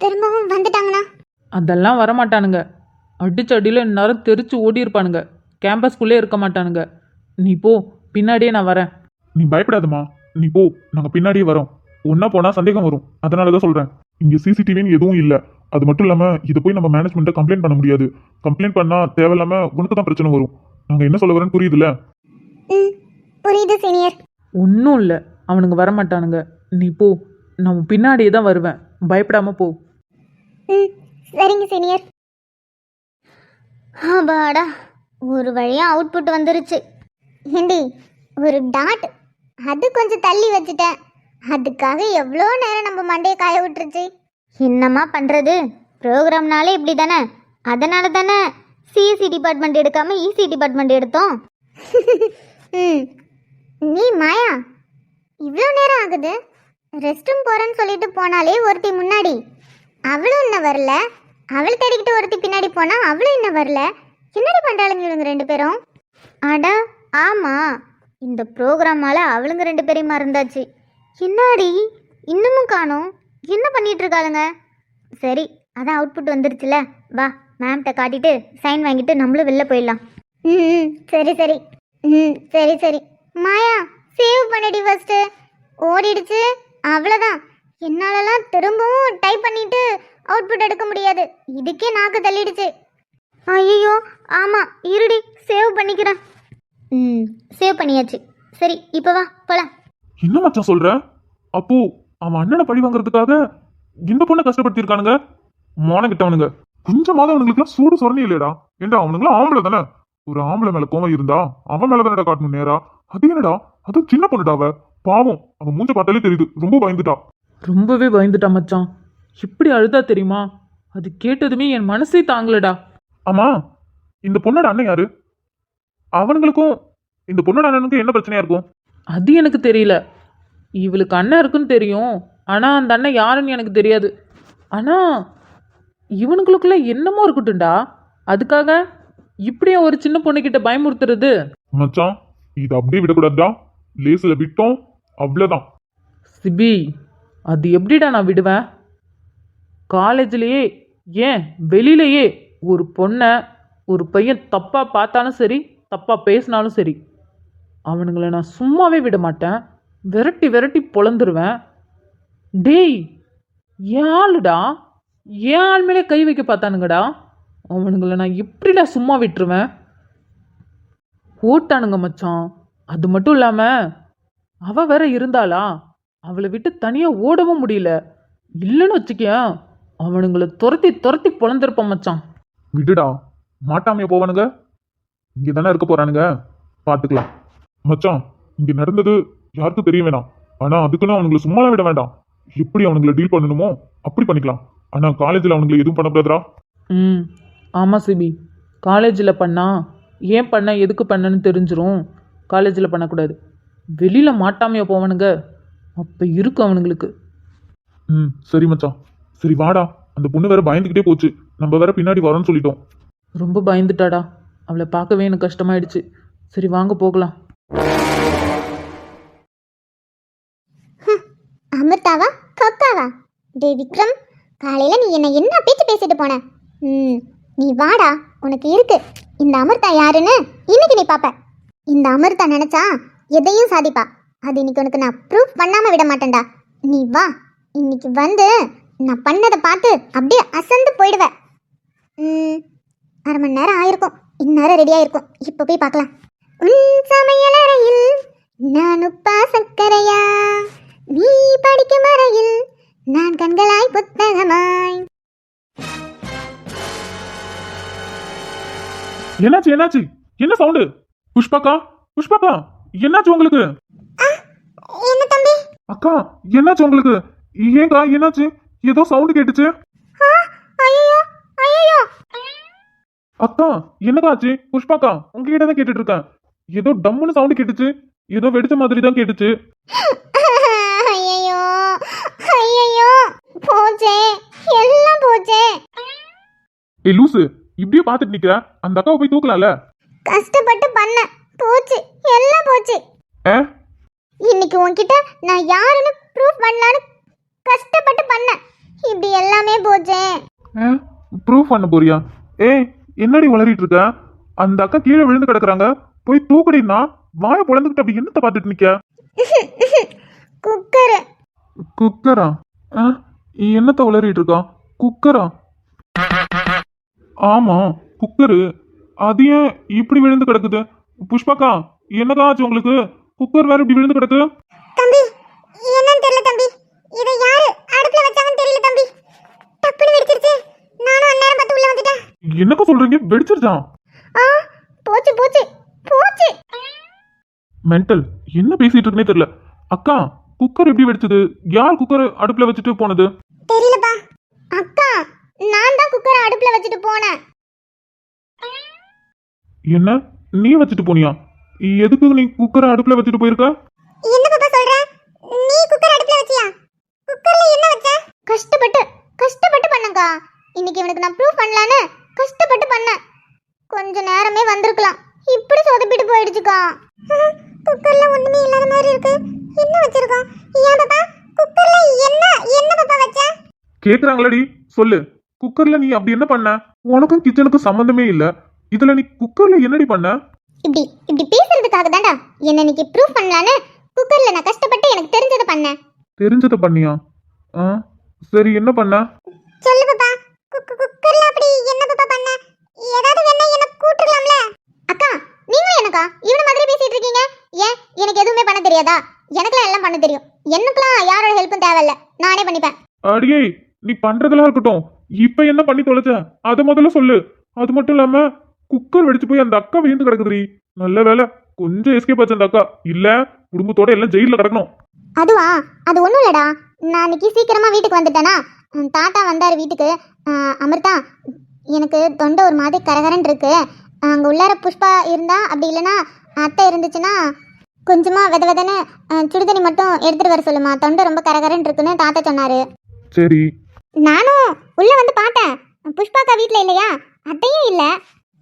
திரும்பவும் வந்துட்டாங்கண்ணா? அதெல்லாம் வரமாட்டானுங்க, அடிச்சு அடியில் இந்நேரம் தெரிச்சு ஓடி இருப்பானுங்க, கேம்பஸ்குள்ளே இருக்க மாட்டானுங்க. நீ போ, பின்னாடியே நான் வரேன். நீ பயப்படாதம்மா, நீ போ, நாங்க பின்னாடியே வரோம். ஒன்னா போனா சந்தேகம் வரும், அதனாலதான் சொல்றேன். இங்க சிசிடிவின்னு எதுவும் இல்ல. அது மட்டும் இல்லாம இதை போய் நம்ம மேனேஜ்மெண்ட்டை கம்ப்ளைண்ட் பண்ண முடியாது. கம்ப்ளைண்ட் பண்ணா தேவையில்லாம உனக்கு தான் பிரச்சனை வரும். நாங்க என்ன சொல்ல வரேன்னு புரியுதுல்ல? புரியுது சீனியர். ஒன்றும் இல்லை, அவனுங்க வரமாட்டானுங்க, நீ போ, நான் பின்னாடியே தான் வருவேன், பயப்படாம போ. சரிங்க சீனியர். ஆபாடா, ஒரு வழியா அவுட்புட் வந்துருச்சு. ஏண்டி, ஒரு டாட் அது கொஞ்சம் தள்ளி வச்சுட்டேன், அதுக்காக எவ்வளோ நேரம் நம்ம மண்டையை காய விட்டுருச்சு. என்னம்மா பண்ணுறது, ப்ரோக்ராம்னாலே இப்படி தானே. அதனால தானே சிஎஸ்சி டிபார்ட்மெண்ட் எடுக்காமல் இசி டிபார்ட்மெண்ட் எடுத்தோம். நீ மாயா, இவ்வளோ நேரம் ஆகுது, ரெஸ்ட் ரூம் போகிறேன்னு சொல்லிட்டு போனாலே ஒருத்தி முன்னாடி, அவளும் இன்னும் வரல. அவள் தேடிக்கிட்டு ஒருத்தி பின்னாடி போனா, அவளும் இன்னும் வரல. என்னடி பண்ணுறாளுங்க இவங்க ரெண்டு பேரும்? அட ஆமாம், இந்த ப்ரோக்ராமால் அவளுங்க 2 பேரையும் மறந்தாச்சு. என்னாடி இன்னமும் காணோம், என்ன பண்ணிட்டு இருக்காளுங்க? சரி, அதான் அவுட்புட் வந்துருச்சுல, வா மேம்கிட்ட காட்டிட்டு சைன் வாங்கிட்டு நம்மளும் வெளில போயிடலாம். சரி சரி. சரி சரி. மாயா, சேவ் பண்ணடி ஃபர்ஸ்ட்டு. ஓடிடுச்சு, அவ்வளோதான். என்னாலலாம் திரும்பவும் டைப் பண்ணிட்டு அவுட்புட் எடுக்க முடியாது, இதுக்கே நாக்கு தள்ளிடுச்சு. ஐயோ ஆமாம், இருடி சேவ் பண்ணிக்கிறேன். சேவ் பண்ணியாச்சு. சரி, இப்போ வா போலாம். என்ன மச்சான் சொல்ற? அப்போ அவன் அண்ணனை பழி வாங்குறதுக்காக இந்த பொண்ணை கஷ்டப்படுத்திருக்கானுங்க. மோனங்கிட்டவனுங்க கொஞ்சமாவது அவனுங்களுக்குலாம் சூடு சொரணி இல்லையடா. ஏண்டா அவனுங்களாம் ஆம்பளை தானே. ஒரு ஆம்பளை மேல கோவம் இருந்தா அவன் மேல தானடா காட்டணும் நேரா. அது என்னடா, அதுவும் சின்ன பொண்ணுடா அவ. பாவம், அவன் மூஞ்ச பார்த்தாலே தெரியுது, ரொம்ப பயந்துட்டா. ரொம்பவே பயந்துட்டா மச்சான், எப்படி அழுதா தெரியுமா? அது கேட்டதுமே என் மனசே தாங்கலடா. ஆமா, இந்த பொண்ணோட அண்ணன் யாரு? அவனுங்களுக்கும் இந்த பொண்ணோட அண்ணனுக்கும் என்ன பிரச்சனையா இருக்கும்? அது எனக்கு தெரியல. இவளுக்கு அண்ணன் இருக்குன்னு தெரியும், ஆனால் அந்த அண்ணன் யாருன்னு எனக்கு தெரியாது. ஆனால் இவனுங்களுக்குள்ள என்னமோ இருக்கட்டும்டா, அதுக்காக இப்படியே ஒரு சின்ன பொண்ணுக்கிட்ட பயமுறுத்துறது. மச்சான், இது அப்படியே விடக்கூடாதுடா. லேசில விட்டோம் அவ்வளவுதான். சிபி, அது எப்படிடா நான் விடுவேன்? காலேஜ்லேயே ஏன் வெளியிலேயே ஒரு பொண்ணை ஒரு பையன் தப்பாக பார்த்தாலும் சரி, தப்பாக பேசினாலும் சரி, அவனுங்களை நான் சும்மாவே விட மாட்டேன், விரட்டி விரட்டி பொழந்துருவேன். டேய், ஏன் ஆளுடா, ஏன் ஆள் மேலே கை வைக்க பார்த்தானுங்கடா, அவனுங்களை நான் எப்படிடா சும்மா விட்டுருவேன்? ஓட்டானுங்க மச்சான். அது மட்டும் இல்லாமல் அவ வேற இருந்தாளா, அவளை விட்டு தனியாக ஓடவும் முடியல. இல்லைன்னு வச்சுக்கேன், அவனுங்களை துரத்தி துரத்தி பொழந்திருப்பான் மச்சான். விடுடா, மாட்டாமைய போவானுங்க. இங்க தானே இருக்க போறானுங்க, பாத்துக்கலாம். மச்சான், இங்க நடந்தது யாருக்கும் தெரிய வேணாம். ஆனா அதுக்குன்னு அவனுங்களை சும்மாலாம் விட வேண்டாம். எப்படி அவனுங்களை டீல் பண்ணணுமோ அப்படி பண்ணிக்கலாம். ஆனா காலேஜில் அவனுங்களை எதுவும் பண்ணக்கூடாதுடா. ஆமாம் சிபி, காலேஜில் பண்ணா ஏன் பண்ண எதுக்கு பண்ணன்னு தெரிஞ்சிரும். காலேஜில் பண்ணக்கூடாது, வெளியில் மாட்டாமையா போவானுங்க, அப்போ இருக்கு அவனுங்களுக்கு. சரி மச்சான், சரி வாடா. அந்த பொண்ணு வேற பயந்துக்கிட்டே போச்சு, நம்ம வேற பின்னாடி வரோன்னு சொல்லிட்டோம். ரொம்ப பயந்துட்டாடா. அவளை பார்க்கவே எனக்கு கஷ்டமாயிடுச்சு. சரி வாங்க போகலாம். அமிர்தாவா கக்காவா? டே விக்ரம், காலையில நீ என்ன பேச்சு பேசிட்டு போன? நீ வாடா, உனக்கு இருக்கு. இந்த அமிர்தா யாருன்னு இன்னைக்கு நீ பாப்ப. இந்த அமிர்தா நினைச்சா எதையும் சாதிப்பா. அது இன்னைக்கு உனக்கு நான் ப்ரூஃப் பண்ணாம விட மாட்டேன்டா. நீ வா, இன்னைக்கு வந்து நான் பண்ணதை பார்த்து அப்படியே அசந்து போயிடுவேன். 1/2 மணி நேரம் ஆயிருக்கும், இந்நேரம் ரெடியா இருக்கும். இப்போ போய் பார்க்கலாம். உன் சமையலறையில் நான் உப்பா சக்கரையா, நீ படிக்கும் அறையில் நான் கண்களாய் புத்தகமாய். என்னாச்சு என்னாச்சு? என்ன சவுண்டு? புஷ்பாக்கா, புஷ்பாக்கா, என்னாச்சு உங்களுக்கு? என்ன தம்பி? அக்கா, என்னாச்சு உங்களுக்கு? ஏங்கா என்னாச்சு? ஏதோ சவுண்டு கேட்டுச்சு. ஐயோ ஐயோ, அக்கா என்னக்கா ஆச்சு? புஷ்பாக்கா உங்ககிட்ட தான் கேட்டுட்டு இருக்கேன். ஏதோ டம்முன்னு சவுண்டு கேட்டுச்சு. ஏதோ வெடிச்ச மாதிரி தான் கேட்டுச்சு. ஐயோ ஐயோ, போச்சே, எல்லாம் போச்சே. ஏய் லூசு, இப்படியே பார்த்துட்டு நிக்கிற? அந்த அக்காவை போய் தூக்கலாம்ல. கஷ்டப்பட்டு பண்ண, போச்சு, எல்லாம் போச்சு. ஆ? இன்னைக்கு உன்கிட்ட நான் யாருன்னு ப்ரூஃப் பண்ணலான்னு கஷ்டப்பட்டு பண்ணேன். இப்படி எல்லாமே போச்சே. ப்ரூஃப் பண்ண போறியா? ஏய் என்னடி உளறிட்டு இருக்க? அந்த அக்கா கீழே விழுந்து கிடக்குறாங்க, போய் தூக்குடினா வாயை பொழந்துக்கிட்டு அப்படி என்னத்தை பார்த்துட்டு நிக்க? குக்கர். குக்கரா? என்னத்த உளறிட்டு இருக்கா? குக்கரா? ஆமா குக்கரு. அது ஏன் இப்படி விழுந்து கிடக்குது? புஷ்பாக்கா என்னக்கா ஆச்சு உங்களுக்கு? குக்கர் வேற இப்படி விழுந்து கிடக்கு. தம்பி என்னன்னு தெரியல தம்பி, இதை யாரு அடுப்புல வச்சாங்கன்னு தெரியல தம்பி. டப்புனு வெடிச்சிருச்சு. நானும் அந்நேரம் பார்த்து உள்ள வந்துட்டேன். என்னக்கா சொல்றீங்க? வெடிச்சிருச்சான்? போச்சு போச்சு போச்சு. மென்டல், என்ன பேசிட்டு இருக்குன்னே தெரியல. அக்கா குக்கர் எப்படி வெடிச்சது? யார் குக்கர் அடுப்புல வச்சுட்டு போனது? தெரியலப்பா. அக்கா, நான் தான் குக்கரை அடுப்புல வச்சுட்டு போனேன். என்ன நீ வச்சுட்டு போனியா? எதுக்கு நீ குக்கரை அடுப்புல வச்சுட்டு போயிருக்க? என்ன பாப்பா சொல்ற? நீ குக்கர் அடுப்புல வச்சியா? குக்கர்ல என்ன வச்ச? கஷ்டப்பட்டு பண்ணங்கா. இன்னைக்கு இவனுக்கு நான் ப்ரூஃப் பண்ணலான்னு கஷ்டப்பட்டு பண்ணேன். கொஞ்ச நேரமே வந்திருக்கலாம், இப்படி சொதப்பிட்டு போயிடுச்சுக்கா. குக்கர்ல ஒண்ணுமே இல்லாத மாதிரி இருக்கு. என்ன வச்சிருக்கோம்? ஏன் பாப்பா குக்கர்ல என்ன பாப்பா வச்ச? கேக்குறாங்களடி, சொல்லு. குக்கர்ல நீ அப்படி என்ன பண்ண? உனக்கும் கிச்சனுக்கும் சம்பந்தமே இல்ல. இதுல நீ குக்கர்ல என்னடி பண்ண? இப்படி பேசுறதுக்காக தான்டா என்ன இன்னைக்கு ப்ரூஃப் பண்ணலான்னு குக்கர்ல நான் கஷ்டப்பட்டு எனக்கு தெரிஞ்சதை பண்ணேன். தெரிஞ்சதை பண்ணியா? சரி என்ன பண்ண? சொல்லு பாப்பா. குக்கர்ல அப்படி என்ன பாப்பா பண்ண? ஏதாவது வேணா என்ன கூட்டுறலாம்ல? அக்கா, நீங்களும் எனக்கா இவன மாதிரி பேசிட்டு இருக்கீங்க? ஏன் எனக்கு எதுவுமே பண்ண தெரியாதா? எனக்குலாம் எல்லாம் பண்ண தெரியும். எனக்குலாம் யாரோட ஹெல்ப்பும் தேவையில்ல, நானே பண்ணிப்பேன். அடியே, நீ பண்றதெல்லாம் இருக்கட்டும், இப்ப என்ன பண்ணி தொலைச்ச அத முதல்ல சொல்லு. அது மட்டும் இல்லாம குக்கர் வெடிச்சு போய் அந்த அக்கா விழுந்து கிடக்குதுடி. நல்ல வேலை கொஞ்சம் எஸ்கேப் ஆச்சு அந்த அக்கா. இல்ல குடும்பத்தோட எல்லாம் ஜெயில கிடக்கணும். அதுவா? அது ஒண்ணும் இல்லடா. நான் இன்னைக்கு சீக்கிரமா வீட்டுக்கு வந்துட்டேனா, தாத்தா வந்தாரு வீட்டுக்கு. அமிர்தா, எனக்கு தொண்டை ஒரு மாதிரி கரகரன் இருக்கு. அங்க உள்ளார புஷ்பா இருந்தா, அப்படி இல்லைன்னா அத்தை இருந்துச்சுன்னா கொஞ்சமா வெதன்னு சுடுதண்ணி மட்டும் எடுத்துட்டு வர சொல்லுமா. தொண்டை ரொம்ப கரகரன் இருக்குன்னு தாத்தா சொன்னாரு. சரி. நானும் உள்ள வந்து பார்த்தேன். புஷ்பாக்கா வீட்ல இல்லையா, அத்தையும் இல்ல.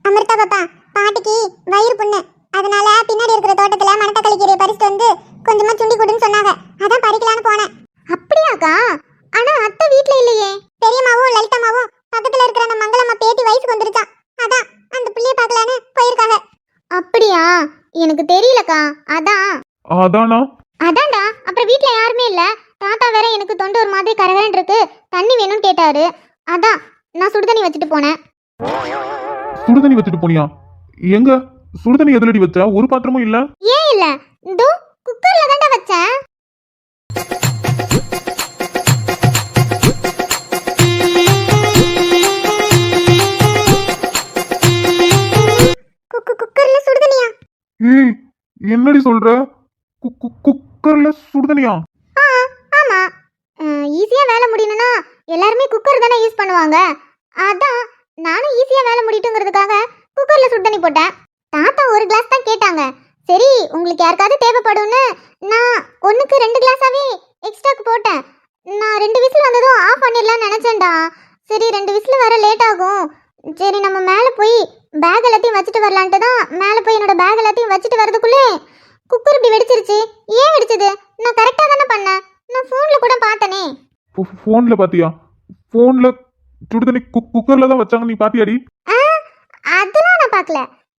அமிர்தா பாப்பா, பாட்டிக்கு வயிறு புண்ணு, அதனால பின்னாடி இருக்கிற தோட்டத்துல மணத்தக்காளி கீரையை பறிச்சுட்டு வந்து கொஞ்சமா சுண்டி கொடுன்னு சொன்னாங்க. அதான் பறிக்கலான்னு போனேன். அப்படியாக்கா? ஆனா அத்தை வீட்ல இல்லையே. பெரியம்மாவும் லலிதாமாவும் பக்கத்துல இருக்கிற அந்த மங்களம்மா பேத்தி வயசுக்கு வந்துருச்சான். அதான் அந்த பிள்ளைய பார்க்கலான்னு போயிருக்காங்க. அப்படியா? எனக்கு தெரியலக்கா. அதானா? அதான்டா. அப்புறம் வீட்ல யாருமே இல்ல. தாத்தா வேற எனக்கு தொண்டை ஒரு மாதிரி கரகரன் இருக்கு, தண்ணி வேணும்னு கேட்டாரு. அதான் நான் சுடுதண்ணி வச்சுட்டு போனேன். சுடுதண்ணி வச்சுட்டு போனியா? எங்க சுடுதண்ணி எதுலடி வச்ச? ஒரு பாத்திரமும் இல்ல. ஏன் இல்ல, இதோ குக்கர்ல தான்டா வச்சேன். குக்கர்ல சுடுதண்ணியா? ஏய் என்னடி சொல்ற? குக்கர்ல சுடுதண்ணியா? ஆமா. ஈஸியா வேலை முடியணும்னா எல்லாருமே குக்கர் தானே யூஸ் பண்ணுவாங்க. அதான் நானும் ஈஸியா வேலை முடிட்டுங்கிறதுக்காக குக்கர்ல சுடுதண்ணி போட்டேன். தாத்தா ஒரு கிளாஸ் தான் கேட்டாங்க. சரி உங்களுக்கு யாருக்காவது தேவைப்படும்னு நான் 1க்கு 2 கிளாஸாவே எக்ஸ்ட்ராக்கு போட்டேன். நான் 2 விசில் வந்ததும் ஆஃப் பண்ணிடலாம்னு நினைச்சேன்டா. சரி 2 விசில் வர லேட் ஆகும், சரி நம்ம மேலே போய் பேக் எல்லாத்தையும் வச்சுட்டு வரலான்ட்டு தான் மேலே போய் என்னோட பேக் எல்லாத்தையும் வச்சுட்டு வரதுக்குள்ளே குக்கர் இப்படி வெடிச்சிருச்சு. ஏன் வெடிச்சது? நான் கரெக்டாக தானே பண்ணேன். நான் ஃபோனில் கூட பார்த்தனே. போன்ல பாத்தியா? போன்ல சுடுதண்ணி குக்கர்ல தான் வச்சாங்க, நீ பாத்தியாடி? அதெல்லாம் நான் பார்க்கல.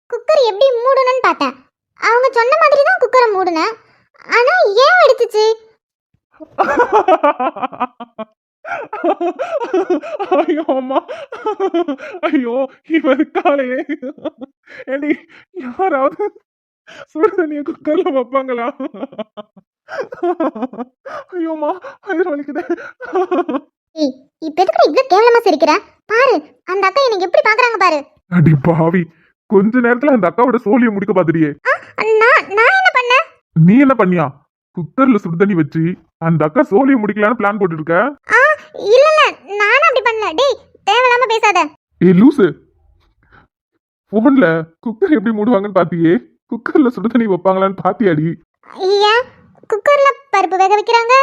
குக்கர் எப்படி மூடணும்னு பார்த்தேன். அவங்க சொன்ன மாதிரி தான் குக்கரை மூடினேன். ஆனால் ஏன் வெடிச்சிச்சு? ஐயோ அம்மா, ஐயோ இவ இருக்காளே. ஏடி, யாராவது சுடுதண்ணிய குக்கர்ல வைப்பாங்களா? ஐயோமா, வயிறு வலிக்குது. ஏய், இப்போ எதுக்கு இவ்வளோ கேவலமாக சிரிக்கிற? பாரு அந்த அக்கா எனக்கு எப்படி பார்க்குறாங்க பாரு. அடி பாவி, கொஞ்ச நேரத்துல அந்த அக்காவோட சோழியை முடிக்க பாத்துட்டியே. நான் என்ன பண்ணேன்? நீ என்ன பண்ணியா? குக்கர்ல சுடுதண்ணி வச்சு அந்த அக்கா சோழியை முடிக்கலான்னு பிளான் போட்டு இருக்க. இல்ல நானும் அப்படி பண்ணல. டேய் தேவையில்லாம பேசாத. ஏ லூசு, போன்ல குக்கர் எப்படி மூடுவாங்கன்னு பாத்தியே, குக்கர்ல சுடுதண்ணி வைப்பாங்களான்னு பாத்தியாடி? ஐயா, குக்கர்ல பருப்பு வேக வைக்கிறாங்க,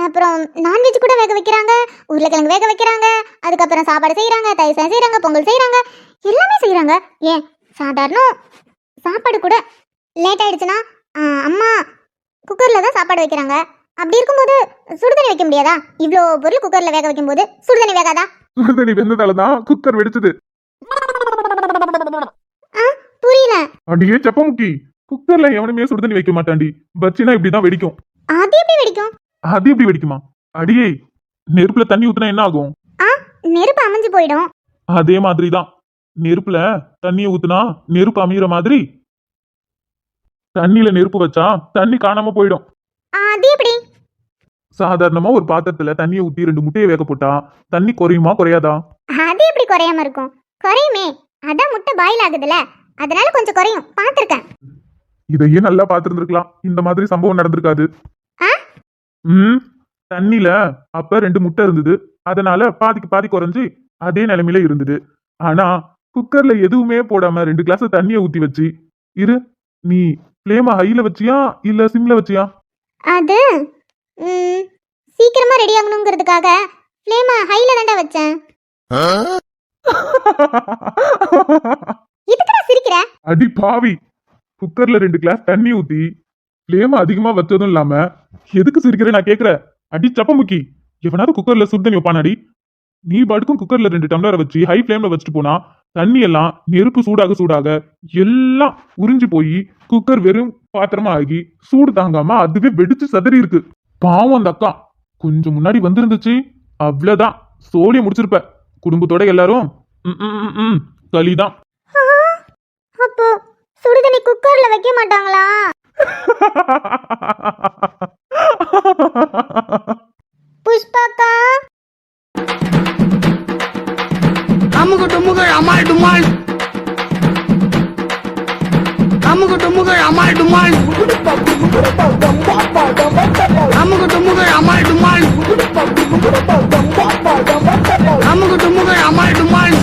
அப்புறம் நான்வெஜ் கூட வேக வைக்கிறாங்க, உருளைக்கிழங்கு வேக வைக்கிறாங்க, அதுக்கப்புறம் சாப்பாடு செய்யறாங்க, தயிர் சாதம் செய்யறாங்க, பொங்கல் செய்யறாங்க, எல்லாமே செய்யறாங்க. ஏன் சாதாரண சாப்பாடு கூட லேட் ஆயிடுச்சுன்னா அம்மா குக்கர்ல தான் சாப்பாடு வைக்கிறாங்க. அப்படி இருக்கும்போது சுடுதண்ணி வைக்க முடியாதா? இவ்வளோ பொருள் குக்கர்ல வேக வைக்கும் போது சுடுதண்ணி வேகாதா? சுடுதண்ணி வெந்ததாலதான் குக்கர் வெடிச்சது. புரியல. அடியே செப்பமுக்கி, குக்கர்ல எவனுமே சுடுதண்ணி வைக்க மாட்டாண்டி. பச்சினா இப்படிதான் வெடிக்கும். அது எப்படி வெடிக்கும்? அது எப்படி வெடிக்குமா? அடியே, நெருப்புல தண்ணி ஊத்துனா என்ன ஆகும்? நெருப்பு அமைஞ்சு போயிடும். அதே மாதிரிதான், நெருப்புல தண்ணிய ஊத்துனா நெருப்பு அமைகிற மாதிரி தண்ணியில நெருப்பு வச்சா தண்ணி காணாம போயிடும். அது எப்படி? சாதாரணமா ஒரு பாத்திரத்துல தண்ணியை ஊத்தி 2 முட்டையை வேக போட்டா தண்ணி குறையுமா குறையாதா? அது எப்படி குறையாம இருக்கும்? குறையுமே, அதான் முட்டை பாயில் ஆகுதுல, அதனால கொஞ்சம் குறையும். பார்த்திருக்கேன். இதையே நல்லா பாத்துருந்துருக்கலாம், இந்த மாதிரி சம்பவம் நடந்திருக்காது. தண்ணில அப்ப 2 முட்டை இருந்தது, அதனால பாதிக்கு பாதி குறைஞ்சு அதே நிலைமையில இருந்தது. ஆனா குக்கர்ல எதுவுமே போடாம 2 கிளாஸ் தண்ணியை ஊத்தி வச்சு இரு. நீ ஃப்ளேம ஹைல வச்சியா இல்ல சிம்ல வச்சியா? அது சீக்கிரமா ரெடி ஆகணுங்கிறதுக்காக ஃப்ளேம ஹைல தான்டா வச்சேன். இதுக்கு நான் சிரிக்கிற? அடி பாவி, குக்கர்ல 2 கிளாஸ் தண்ணி ஊத்தி ஃப்ளேம அதிகமா வச்சதும் இல்லாம எதுக்கு சிரிக்கிறேன் நான் கேக்குற? அடி சப்பமுக்கி, எவனாவது குக்கர்ல சுடுதண்ணி வைப்பானாடி? நீ பாட்டுக்கும் குக்கர்ல 2 டம்ளரை வச்சு ஹை ஃப்ளேம்ல வச்சுட்டு போனா தண்ணி எல்லாம் நெருப்பு சூடாக சூடாக எல்லாம் உறிஞ்சு போய் குக்கர் வெறும் பாத்திரமா ஆகி சூடு தாங்காம அதுவே வெடிச்சு சதறி இருக்கு. பாவம் அந்த அக்கா, கொஞ்சம் முன்னாடி வந்திருந்துச்சு, அவ்வளவுதான் சோழிய முடிச்சிருப்ப. குடும்பத்தோட எல்லாரும் களிதான். அப்போ சுடுதண்ணி குக்கர்ல வைக்க மாட்டாங்களா? புஷ்பாக்கா, அமுகு டுமுகு அமால் டுமால், அமுகு டுமுகு அமால் டுமால், அமுகு டுமுகு அமால் டுமால், அமுகு டுமுகு அமால் டுமால்.